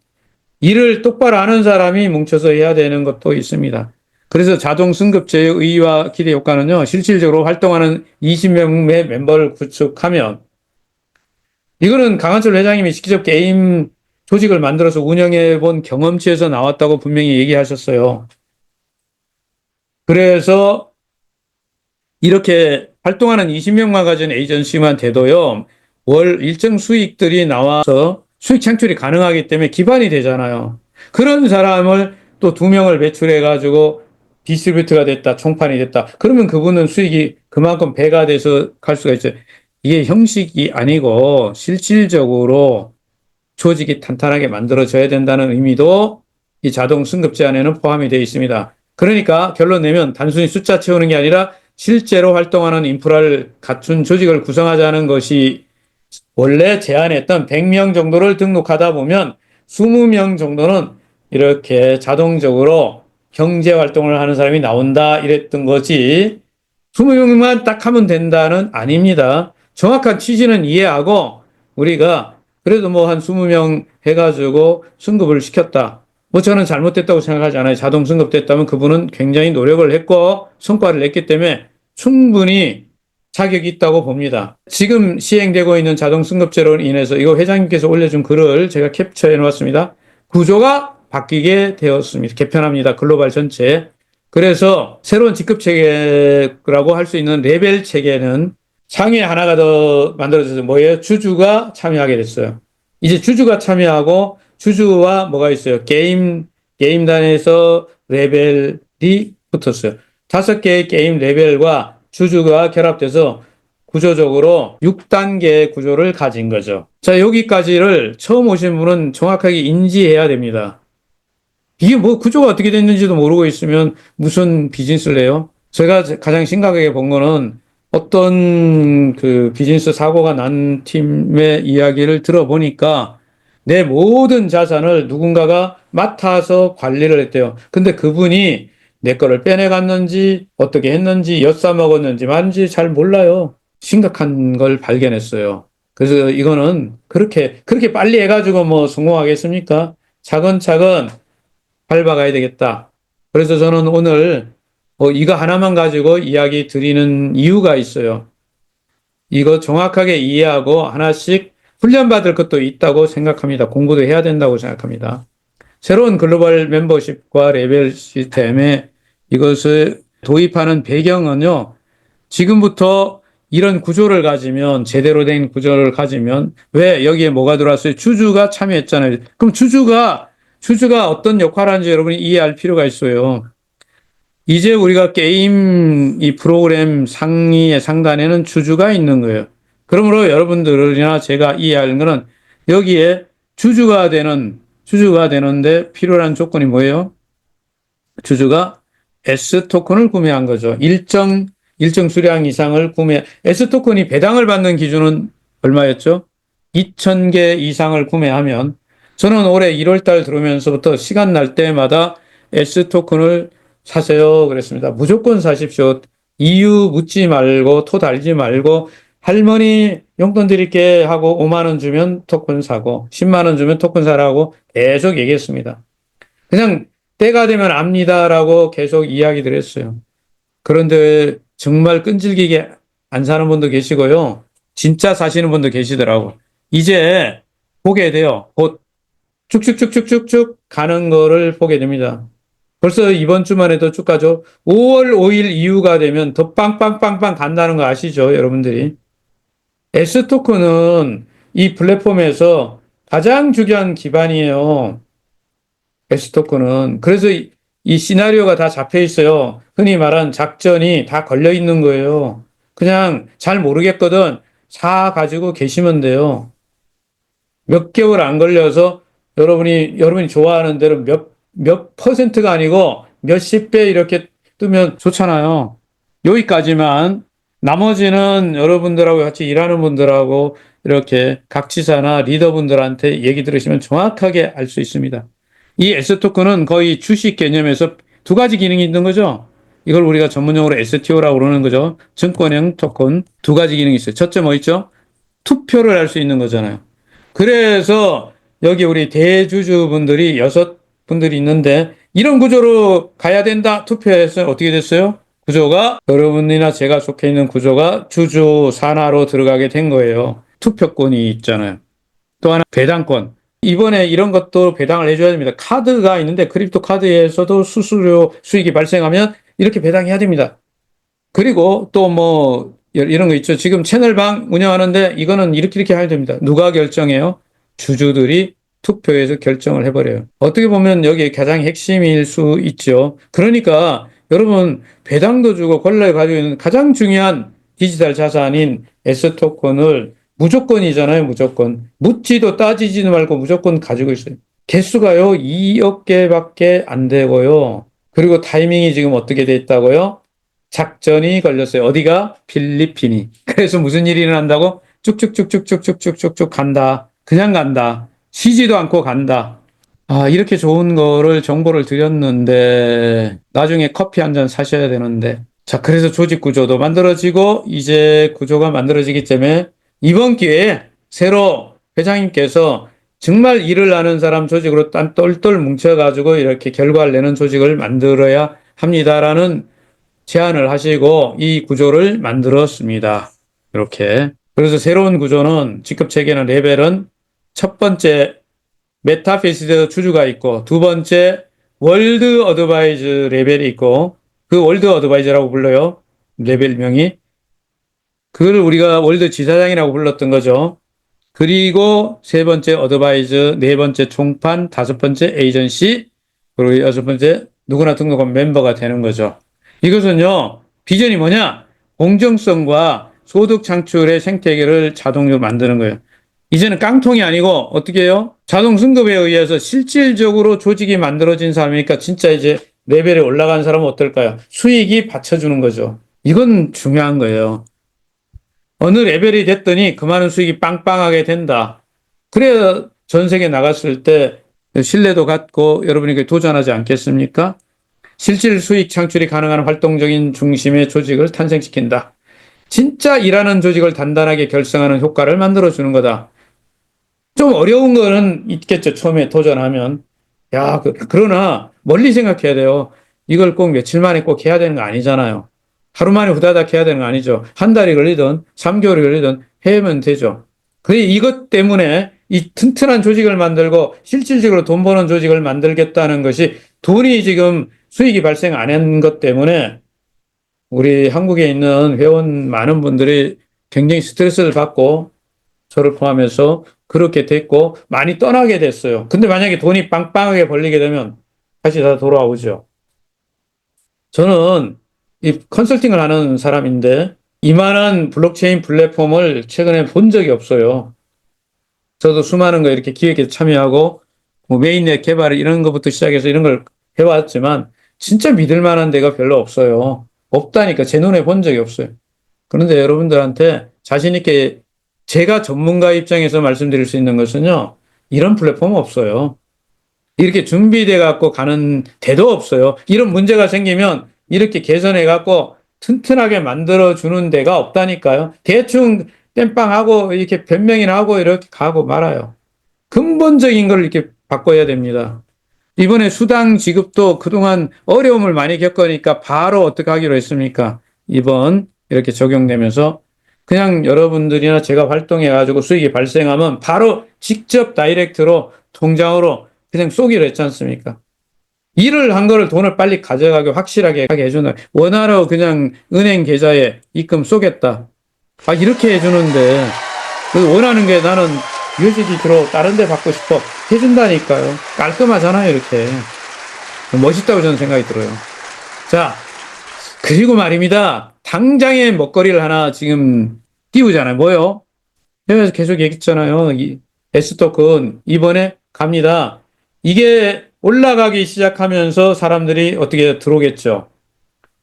일을 똑바로 하는 사람이 뭉쳐서 해야 되는 것도 있습니다. 그래서 자동 승급제의 의의와 기대 효과는요, 실질적으로 활동하는 20명의 멤버를 구축하면 이거는 강한철 회장님이 직접 게임 조직을 만들어서 운영해 본 경험치에서 나왔다고 분명히 얘기하셨어요. 그래서 이렇게 활동하는 20명만 가진 에이전시만 돼도요, 월 일정 수익들이 나와서 수익 창출이 가능하기 때문에 기반이 되잖아요. 그런 사람을 또 2명을 배출해가지고 디스트리뷰트가 됐다, 총판이 됐다. 그러면 그분은 수익이 그만큼 배가 돼서 갈 수가 있어요. 이게 형식이 아니고 실질적으로 조직이 탄탄하게 만들어져야 된다는 의미도 이 자동 승급제 안에는 포함이 되어 있습니다. 그러니까 결론 내면 단순히 숫자 채우는 게 아니라 실제로 활동하는 인프라를 갖춘 조직을 구성하자는 것이 원래 제안했던 100명 정도를 등록하다 보면 20명 정도는 이렇게 자동적으로 경제 활동을 하는 사람이 나온다 이랬던 거지 20명만 딱 하면 된다는 아닙니다. 정확한 취지는 이해하고 우리가 그래도 뭐 한 20명 해가지고 승급을 시켰다. 뭐 저는 잘못됐다고 생각하지 않아요. 자동 승급됐다면 그분은 굉장히 노력을 했고 성과를 냈기 때문에 충분히 자격이 있다고 봅니다. 지금 시행되고 있는 자동 승급제로 인해서 이거 회장님께서 올려준 글을 제가 캡처해 놓았습니다. 구조가 바뀌게 되었습니다. 개편합니다. 글로벌 전체. 그래서 새로운 직급 체계라고 할 수 있는 레벨 체계는 상위에 하나가 더 만들어져서 뭐예요? 주주가 참여하게 됐어요. 이제 주주가 참여하고 주주와 뭐가 있어요? 게임단에서 레벨이 붙었어요. 5개의 게임 레벨과 주주가 결합돼서 구조적으로 6단계 구조를 가진 거죠. 자, 여기까지를 처음 오신 분은 정확하게 인지해야 됩니다. 이게 뭐 구조가 어떻게 됐는지도 모르고 있으면 무슨 비즈니스를 해요? 제가 가장 심각하게 본 거는 어떤 그 비즈니스 사고가 난 팀의 이야기를 들어보니까 내 모든 자산을 누군가가 맡아서 관리를 했대요. 근데 그분이 내 거를 빼내갔는지 어떻게 했는지 엿싸먹었는지 뭔지 잘 몰라요. 심각한 걸 발견했어요. 그래서 이거는 그렇게 빨리 해가지고 뭐 성공하겠습니까? 차근차근 밟아가야 되겠다. 그래서 저는 오늘 이거 하나만 가지고 이야기 드리는 이유가 있어요. 이거 정확하게 이해하고 하나씩 훈련받을 것도 있다고 생각합니다. 공부도 해야 된다고 생각합니다. 새로운 글로벌 멤버십과 레벨 시스템에 이것을 도입하는 배경은요. 지금부터 이런 구조를 가지면 제대로 된 구조를 가지면 왜 여기에 뭐가 들어왔어요? 주주가 참여했잖아요. 그럼 주주가 어떤 역할을 하는지 여러분이 이해할 필요가 있어요. 이제 우리가 게임 이 프로그램 상위의 상단에는 주주가 있는 거예요. 그러므로 여러분들이나 제가 이해하는 것은 여기에 주주가 되는 주주가 되는데 필요한 조건이 뭐예요? 주주가 S 토큰을 구매한 거죠. 일정 수량 이상을 S 토큰이 배당을 받는 기준은 얼마였죠? 2,000개 이상을 구매하면 저는 올해 1월 달 들어오면서부터 시간 날 때마다 S 토큰을 사세요 그랬습니다. 무조건 사십시오. 이유 묻지 말고 토 달지 말고 할머니 용돈 드릴게 하고 5만 원 주면 토큰 사고 10만 원 주면 토큰 사라고 계속 얘기했습니다. 그냥 때가 되면 압니다라고 계속 이야기를 했어요. 그런데 정말 끈질기게 안 사는 분도 계시고요. 진짜 사시는 분도 계시더라고. 이제 보게 돼요. 곧 쭉쭉쭉쭉쭉쭉 가는 거를 보게 됩니다. 벌써 이번 주만 해도 쭉 가죠. 5월 5일 이후가 되면 더 빵빵빵빵 간다는 거 아시죠, 여러분들이? S토큰은 이 플랫폼에서 가장 중요한 기반이에요. S토큰은. 그래서 이 시나리오가 다 잡혀 있어요. 흔히 말하는 작전이 다 걸려 있는 거예요. 그냥 잘 모르겠거든. 사 가지고 계시면 돼요. 몇 개월 안 걸려서 여러분이 좋아하는 대로 몇 퍼센트가 아니고 몇십 배 이렇게 뜨면 좋잖아요. 여기까지만. 나머지는 여러분들하고 같이 일하는 분들하고 이렇게 각지사나 리더분들한테 얘기 들으시면 정확하게 알 수 있습니다. 이 S토큰은 거의 주식 개념에서 두 가지 기능이 있는 거죠. 이걸 우리가 전문용어로 STO라고 그러는 거죠. 증권형 토큰 두 가지 기능이 있어요. 첫째 뭐 있죠? 투표를 할 수 있는 거잖아요. 그래서 여기 우리 대주주분들이 6분들이 있는데 이런 구조로 가야 된다 투표해서 어떻게 됐어요? 구조가 여러분이나 제가 속해 있는 구조가 주주 산하로 들어가게 된 거예요. 투표권이 있잖아요. 또 하나 배당권. 이번에 이런 것도 배당을 해줘야 됩니다. 카드가 있는데 크립토 카드에서도 수수료 수익이 발생하면 이렇게 배당해야 됩니다. 그리고 또 뭐 이런 거 있죠. 지금 채널방 운영하는데 이거는 이렇게 해야 됩니다. 누가 결정해요? 주주들이 투표해서 결정을 해버려요. 어떻게 보면 여기 가장 핵심일 수 있죠. 그러니까 여러분 배당도 주고 권리를 가지고 있는 가장 중요한 디지털 자산인 S토큰을 무조건이잖아요. 무조건. 묻지도 따지지도 말고 무조건 가지고 있어요. 개수가요 2억 개밖에 안 되고요. 그리고 타이밍이 지금 어떻게 돼 있다고요? 작전이 걸렸어요. 어디가? 필리핀이. 그래서 무슨 일이 일어난다고? 쭉쭉쭉쭉쭉쭉쭉쭉 간다. 그냥 간다. 쉬지도 않고 간다. 아, 이렇게 좋은 거를 정보를 드렸는데 나중에 커피 한 잔 사셔야 되는데. 자, 그래서 조직 구조도 만들어지고 이제 구조가 만들어지기 때문에 이번 기회에 새로 회장님께서 정말 일을 아는 사람 조직으로 딴 똘똘 뭉쳐가지고 이렇게 결과를 내는 조직을 만들어야 합니다라는 제안을 하시고 이 구조를 만들었습니다. 이렇게. 그래서 새로운 구조는 직급 체계는 레벨은 첫 번째 메타피시드 주주가 있고 두 번째 월드 어드바이즈 레벨이 있고 그 월드 어드바이저라고 불러요. 레벨명이. 그걸 우리가 월드 지사장이라고 불렀던 거죠. 그리고 세 번째 어드바이저, 네 번째 총판, 다섯 번째 에이전시, 그리고 여섯 번째 누구나 등록한 멤버가 되는 거죠. 이것은요, 비전이 뭐냐? 공정성과 소득 창출의 생태계를 자동으로 만드는 거예요. 이제는 깡통이 아니고 어떻게 해요? 자동 승급에 의해서 실질적으로 조직이 만들어진 사람이니까 진짜 이제 레벨에 올라간 사람은 어떨까요? 수익이 받쳐주는 거죠. 이건 중요한 거예요. 어느 레벨이 됐더니 그 많은 수익이 빵빵하게 된다. 그래야 전 세계 나갔을 때 신뢰도 갖고 여러분이 도전하지 않겠습니까? 실질 수익 창출이 가능한 활동적인 중심의 조직을 탄생시킨다. 진짜 일하는 조직을 단단하게 결성하는 효과를 만들어주는 거다. 좀 어려운 거는 있겠죠. 처음에 도전하면. 야, 그러나 멀리 생각해야 돼요. 이걸 꼭 며칠 만에 꼭 해야 되는 거 아니잖아요. 하루 만에 후다닥 해야 되는 거 아니죠. 한 달이 걸리든 3개월이 걸리든 해면 되죠. 이것 때문에 이 튼튼한 조직을 만들고 실질적으로 돈 버는 조직을 만들겠다는 것이 돈이 지금 수익이 발생 안 한 것 때문에 우리 한국에 있는 회원 많은 분들이 굉장히 스트레스를 받고 저를 포함해서 그렇게 됐고 많이 떠나게 됐어요. 근데 만약에 돈이 빵빵하게 벌리게 되면 다시 다 돌아오죠. 저는 이 컨설팅을 하는 사람인데 이만한 블록체인 플랫폼을 최근에 본 적이 없어요. 저도 수많은 거 이렇게 기획에 참여하고 뭐 메인넷 개발 이런 것부터 시작해서 이런 걸 해왔지만 진짜 믿을 만한 데가 별로 없어요. 없다니까 제 눈에 본 적이 없어요. 그런데 여러분들한테 자신 있게 제가 전문가 입장에서 말씀드릴 수 있는 것은요. 이런 플랫폼 없어요. 이렇게 준비돼 갖고 가는 데도 없어요. 이런 문제가 생기면 이렇게 개선해 갖고 튼튼하게 만들어 주는 데가 없다니까요. 대충 땜빵하고 이렇게 변명이나 하고 이렇게 가고 말아요. 근본적인 걸 이렇게 바꿔야 됩니다. 이번에 수당 지급도 그동안 어려움을 많이 겪으니까 바로 어떻게 하기로 했습니까? 이번 이렇게 적용되면서 그냥 여러분들이나 제가 활동해가지고 수익이 발생하면 바로 직접 다이렉트로 통장으로 그냥 쏘기로 했지 않습니까? 일을 한 거를 돈을 빨리 가져가게 확실하게 하게 해준다. 원화로 그냥 은행 계좌에 입금 쏘겠다. 아, 이렇게 해주는데, 원하는 게 나는 USDT로 다른 데 받고 싶어. 해준다니까요. 깔끔하잖아요, 이렇게. 멋있다고 저는 생각이 들어요. 자, 그리고 말입니다. 당장에 먹거리를 하나 지금 띄우잖아요. 뭐요? 그래서 계속 얘기했잖아요. 이 S토큰 이번에 갑니다. 이게 올라가기 시작하면서 사람들이 어떻게 들어오겠죠?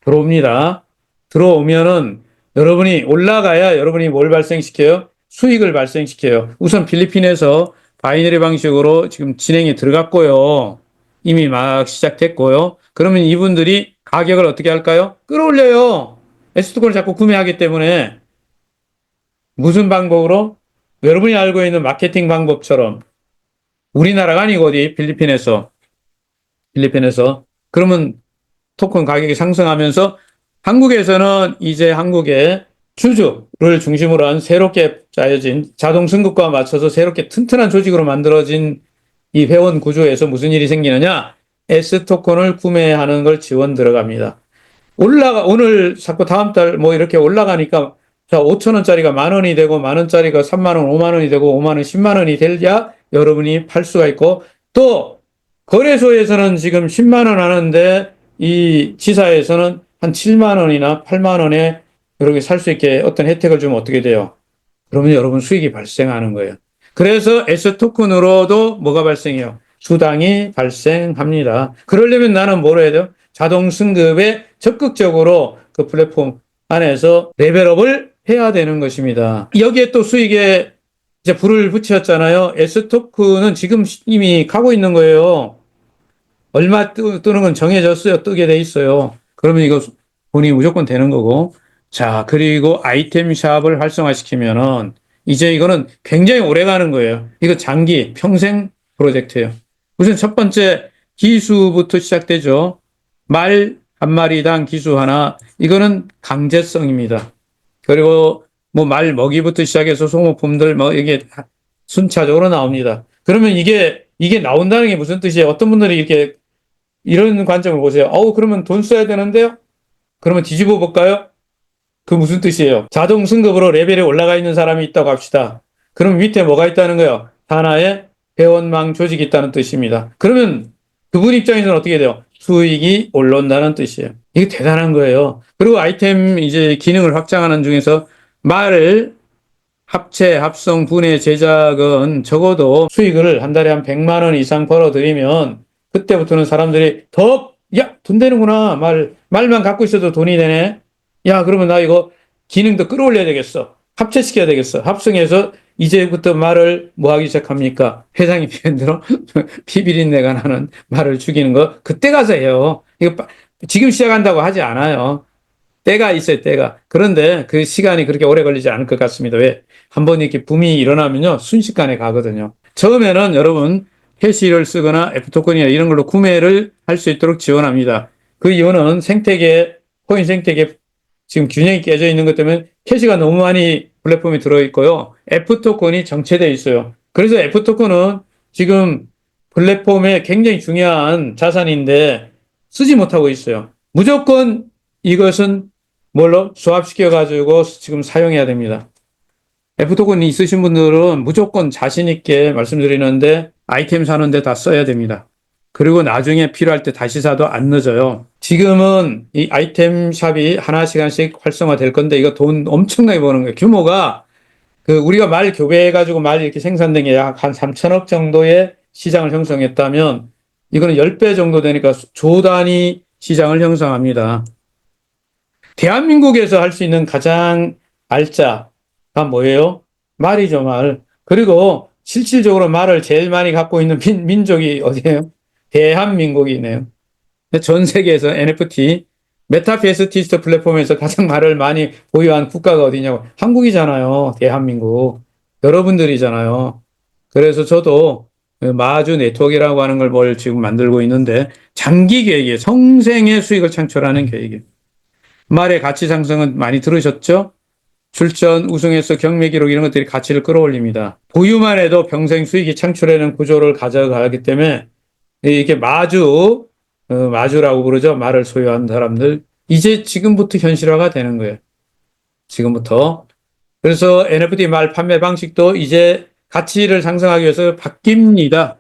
들어옵니다. 들어오면은 여러분이 올라가야 여러분이 뭘 발생시켜요? 수익을 발생시켜요. 우선 필리핀에서 바이너리 방식으로 지금 진행이 들어갔고요. 이미 막 시작됐고요. 그러면 이분들이 가격을 어떻게 할까요? 끌어올려요. S토큰을 자꾸 구매하기 때문에 무슨 방법으로? 여러분이 알고 있는 마케팅 방법처럼 우리나라가 아니고 어디 필리핀에서 그러면 토큰 가격이 상승하면서 한국에서는 이제 한국의 주주를 중심으로 한 새롭게 짜여진 자동 승급과 맞춰서 새롭게 튼튼한 조직으로 만들어진 이 회원 구조에서 무슨 일이 생기느냐? S 토큰을 구매하는 걸 지원 들어갑니다. 오늘 자꾸 다음 달 뭐 이렇게 올라가니까 자, 5천 원짜리가 만 원이 되고 만 원짜리가 3만 원, 5만 원이 되고 5만 원, 10만 원이 되야 여러분이 팔 수가 있고 또 거래소에서는 지금 10만 원 하는데 이 지사에서는 한 7만 원이나 8만 원에 이렇게 살 수 있게 어떤 혜택을 주면 어떻게 돼요? 그러면 여러분 수익이 발생하는 거예요. 그래서 S 토큰으로도 뭐가 발생해요? 수당이 발생합니다. 그러려면 나는 뭘 해야 돼요? 자동 승급에 적극적으로 그 플랫폼 안에서 레벨업을 해야 되는 것입니다. 여기에 또 수익에 이제 불을 붙였잖아요. S 토큰은 지금 이미 가고 있는 거예요. 얼마 뜨는 건 정해졌어요. 뜨게 돼 있어요. 그러면 이거 돈이 무조건 되는 거고. 자, 그리고 아이템 샵을 활성화시키면은 이제 이거는 굉장히 오래 가는 거예요. 이거 장기, 평생 프로젝트예요. 우선 첫 번째 기수부터 시작되죠. 말 한 마리당 기수 하나. 이거는 강제성입니다. 그리고 뭐 말 먹이부터 시작해서 소모품들 뭐 이게 순차적으로 나옵니다. 그러면 이게 나온다는 게 무슨 뜻이에요? 어떤 분들이 이렇게 이런 관점을 보세요. 그러면 돈 써야 되는데요? 그러면 뒤집어 볼까요? 그 무슨 뜻이에요? 자동 승급으로 레벨이 올라가 있는 사람이 있다고 합시다. 그럼 밑에 뭐가 있다는 거예요? 하나의 회원망 조직이 있다는 뜻입니다. 그러면 그분 입장에서는 어떻게 돼요? 수익이 올라온다는 뜻이에요. 이게 대단한 거예요. 그리고 아이템 이제 기능을 확장하는 중에서 말 합체, 합성, 분해, 제작은 적어도 수익을 한 달에 한 100만 원 이상 벌어들이면 그때부터는 사람들이 야, 돈 되는구나. 말만 갖고 있어도 돈이 되네. 야, 그러면 나 이거 기능도 끌어올려야 되겠어. 합체시켜야 되겠어. 합성해서 이제부터 말을 뭐 하기 시작합니까? 회장이 표현대로 피비린내가 나는 말을 죽이는 거 그때 가서 해요. 이거 지금 시작한다고 하지 않아요. 때가 있어요, 때가. 그런데 그 시간이 그렇게 오래 걸리지 않을 것 같습니다. 왜? 한번 이렇게 붐이 일어나면요, 순식간에 가거든요. 처음에는 여러분, 캐시를 쓰거나 F토큰이나 이런 걸로 구매를 할 수 있도록 지원합니다. 그 이유는 생태계, 코인 생태계 지금 균형이 깨져 있는 것 때문에 캐시가 너무 많이 플랫폼에 들어있고요. F토큰이 정체되어 있어요. 그래서 F토큰은 지금 플랫폼에 굉장히 중요한 자산인데 쓰지 못하고 있어요. 무조건 이것은 뭘로? 수합시켜가지고 지금 사용해야 됩니다. F토큰 있으신 분들은 무조건 자신있게 말씀드리는데 아이템 사는데 다 써야 됩니다. 그리고 나중에 필요할 때 다시 사도 안 늦어요. 지금은 이 아이템 샵이 하나씩 활성화 될 건데 이거 돈 엄청나게 버는 거예요. 규모가 우리가 말 교배해가지고 말 이렇게 생산된 게 약 한 3천억 정도의 시장을 형성했다면 이거는 10배 정도 되니까 조 단위 시장을 형성합니다. 대한민국에서 할 수 있는 가장 알짜가 뭐예요? 말이죠, 말. 그리고 실질적으로 말을 제일 많이 갖고 있는 민족이 어디예요? 대한민국이네요. 전 세계에서 NFT, 메타베스티스트 플랫폼에서 가장 말을 많이 보유한 국가가 어디냐고. 한국이잖아요. 대한민국. 여러분들이잖아요. 그래서 저도 마주 네트워크라고 하는 걸 뭘 지금 만들고 있는데 장기 계획이에요. 성생의 수익을 창출하는 계획이에요. 말의 가치 상승은 많이 들으셨죠? 출전, 우승에서 경매 기록 이런 것들이 가치를 끌어올립니다. 보유만 해도 평생 수익이 창출하는 구조를 가져가기 때문에 이게 마주라고 그러죠. 말을 소유한 사람들. 이제 지금부터 현실화가 되는 거예요. 지금부터. 그래서 NFT 말 판매 방식도 이제 가치를 상승하기 위해서 바뀝니다.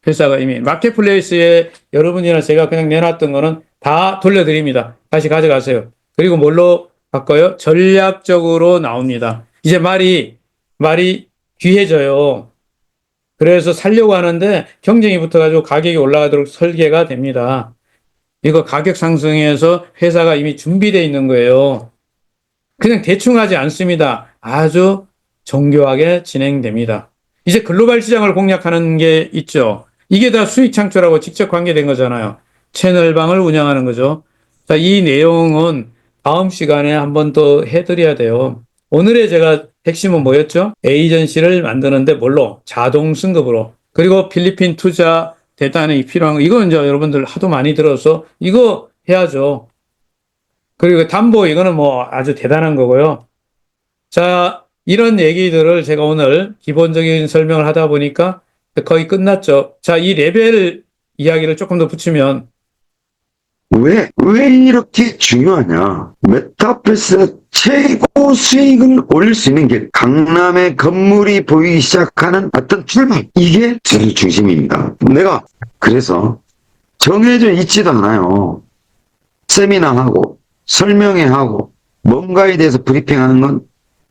회사가 이미 마켓플레이스에 여러분이나 제가 그냥 내놨던 거는 다 돌려드립니다. 다시 가져가세요. 그리고 뭘로 바꿔요? 전략적으로 나옵니다. 이제 말이 귀해져요. 그래서 살려고 하는데 경쟁이 붙어가지고 가격이 올라가도록 설계가 됩니다. 이거 가격 상승해서 회사가 이미 준비되어 있는 거예요. 그냥 대충 하지 않습니다. 아주 정교하게 진행됩니다. 이제 글로벌 시장을 공략하는 게 있죠. 이게 다 수익 창출하고 직접 관계된 거잖아요. 채널방을 운영하는 거죠. 자, 이 내용은 다음 시간에 한 번 더 해드려야 돼요. 오늘의 제가 핵심은 뭐였죠? 에이전시를 만드는데 뭘로? 자동 승급으로. 그리고 필리핀 투자 대단히 필요한 거. 이건 이제 여러분들 하도 많이 들어서 이거 해야죠. 그리고 담보 이거는 뭐 아주 대단한 거고요. 자, 이런 얘기들을 제가 오늘 기본적인 설명을 하다 보니까 거의 끝났죠. 자, 이 레벨 이야기를 조금 더 붙이면 왜 이렇게 중요하냐? 메타버스 최고 수익을 올릴 수 있는 게 강남에 건물이 보이기 시작하는 어떤 출발. 이게 제일 중심입니다. 내가 그래서 정해져 있지도 않아요. 세미나하고 설명회하고 뭔가에 대해서 브리핑하는 건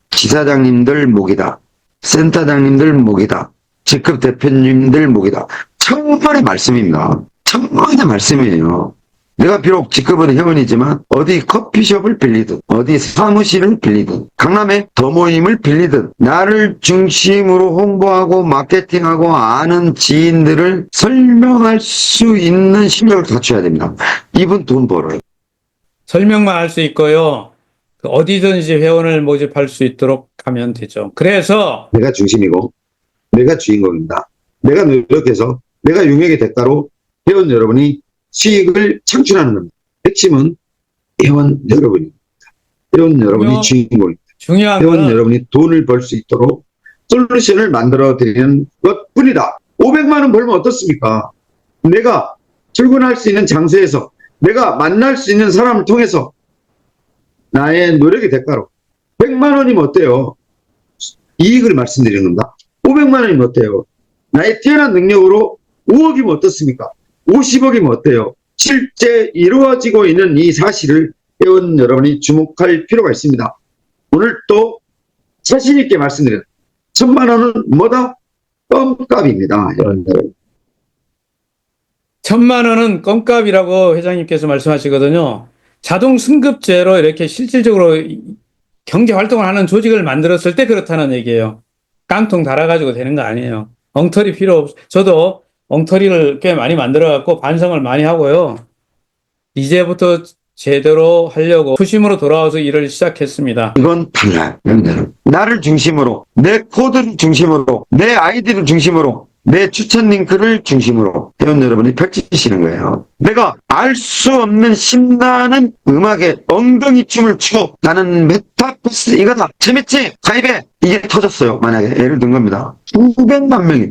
지사장님들 목이다. 센터장님들 목이다. 직급 대표님들 목이다. 천만의 말씀입니다. 천만의 말씀이에요. 내가 비록 직급은 회원이지만 어디 커피숍을 빌리든 어디 사무실을 빌리든 강남에 더 모임을 빌리든 나를 중심으로 홍보하고 마케팅하고 아는 지인들을 설명할 수 있는 실력을 갖춰야 됩니다. 이분 돈 벌어요. 설명만 할 수 있고요. 어디든지 회원을 모집할 수 있도록 하면 되죠. 그래서 내가 중심이고 내가 주인공입니다. 내가 노력해서 내가 용역의 대가로 회원 여러분이 수익을 창출하는 겁니다. 핵심은 회원 여러분입니다. 회원 여러분이 주인공입니다. 중요한 회원 건 여러분이 돈을 벌 수 있도록 솔루션을 만들어 드리는 것뿐이다. 500만 원 벌면 어떻습니까? 내가 출근할 수 있는 장소에서 내가 만날 수 있는 사람을 통해서 나의 노력의 대가로 100만 원이면 어때요? 이익을 말씀드리는 겁니다. 500만 원이면 어때요? 나의 뛰어난 능력으로 5억이면 어떻습니까? 50억이면 어때요? 실제 이루어지고 있는 이 사실을 회원 여러분이 주목할 필요가 있습니다. 오늘 또 자신 있게 말씀드려요. 1000만 원은 뭐다? 껌값입니다. 여러분들. 1000만 원은 껌값이라고 회장님께서 말씀하시거든요. 자동 승급제로 이렇게 실질적으로 경제 활동을 하는 조직을 만들었을 때 그렇다는 얘기예요. 깡통 달아가지고 되는 거 아니에요. 엉터리 필요 없. 저도 엉터리를 꽤 많이 만들어갖고 반성을 많이 하고요. 이제부터 제대로 하려고初심으로 돌아와서 일을 시작했습니다. 이건 달라요. 여러분들. 나를 중심으로, 내 코드를 중심으로, 내 아이디를 중심으로, 내 추천 링크를 중심으로 회원 여러분이 펼치시는 거예요. 내가 알 수 없는 신나는 음악에 엉덩이 춤을 추고 나는 메타버스 이거다. 재밌지? 가입해. 이게 터졌어요. 만약에 예를 든 겁니다. 수백만 명이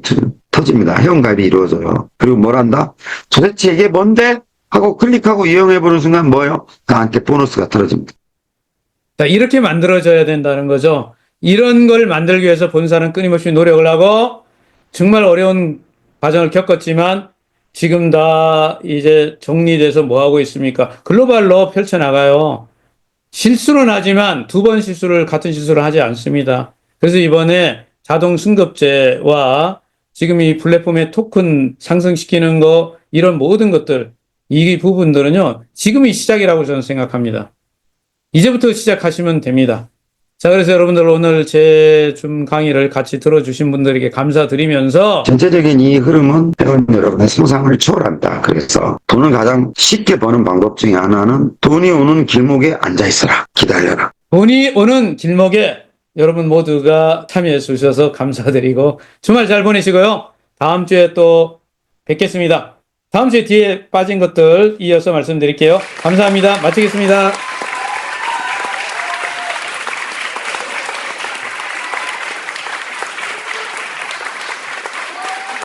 터집니다. 회원가입이 이루어져요. 그리고 뭘 한다? 도대체 이게 뭔데? 하고 클릭하고 이용해보는 순간 뭐예요? 나한테 보너스가 떨어집니다. 자, 이렇게 만들어져야 된다는 거죠. 이런 걸 만들기 위해서 본사는 끊임없이 노력을 하고 정말 어려운 과정을 겪었지만 지금 다 이제 정리돼서 뭐 하고 있습니까? 글로벌로 펼쳐나가요. 실수는 하지만 두 번 실수를 같은 실수를 하지 않습니다. 그래서 이번에 자동 승급제와 지금 이 플랫폼의 토큰 상승시키는 거, 이런 모든 것들, 이 부분들은요, 지금이 시작이라고 저는 생각합니다. 이제부터 시작하시면 됩니다. 자, 그래서 여러분들 오늘 제 좀 강의를 같이 들어주신 분들에게 감사드리면서 전체적인 이 흐름은 회원 여러분의 상상을 초월한다. 그래서 돈을 가장 쉽게 버는 방법 중에 하나는 돈이 오는 길목에 앉아있어라. 기다려라. 돈이 오는 길목에 여러분 모두가 참여해 주셔서 감사드리고 주말 잘 보내시고요. 다음 주에 또 뵙겠습니다. 다음 주에 뒤에 빠진 것들 이어서 말씀드릴게요. 감사합니다. 마치겠습니다.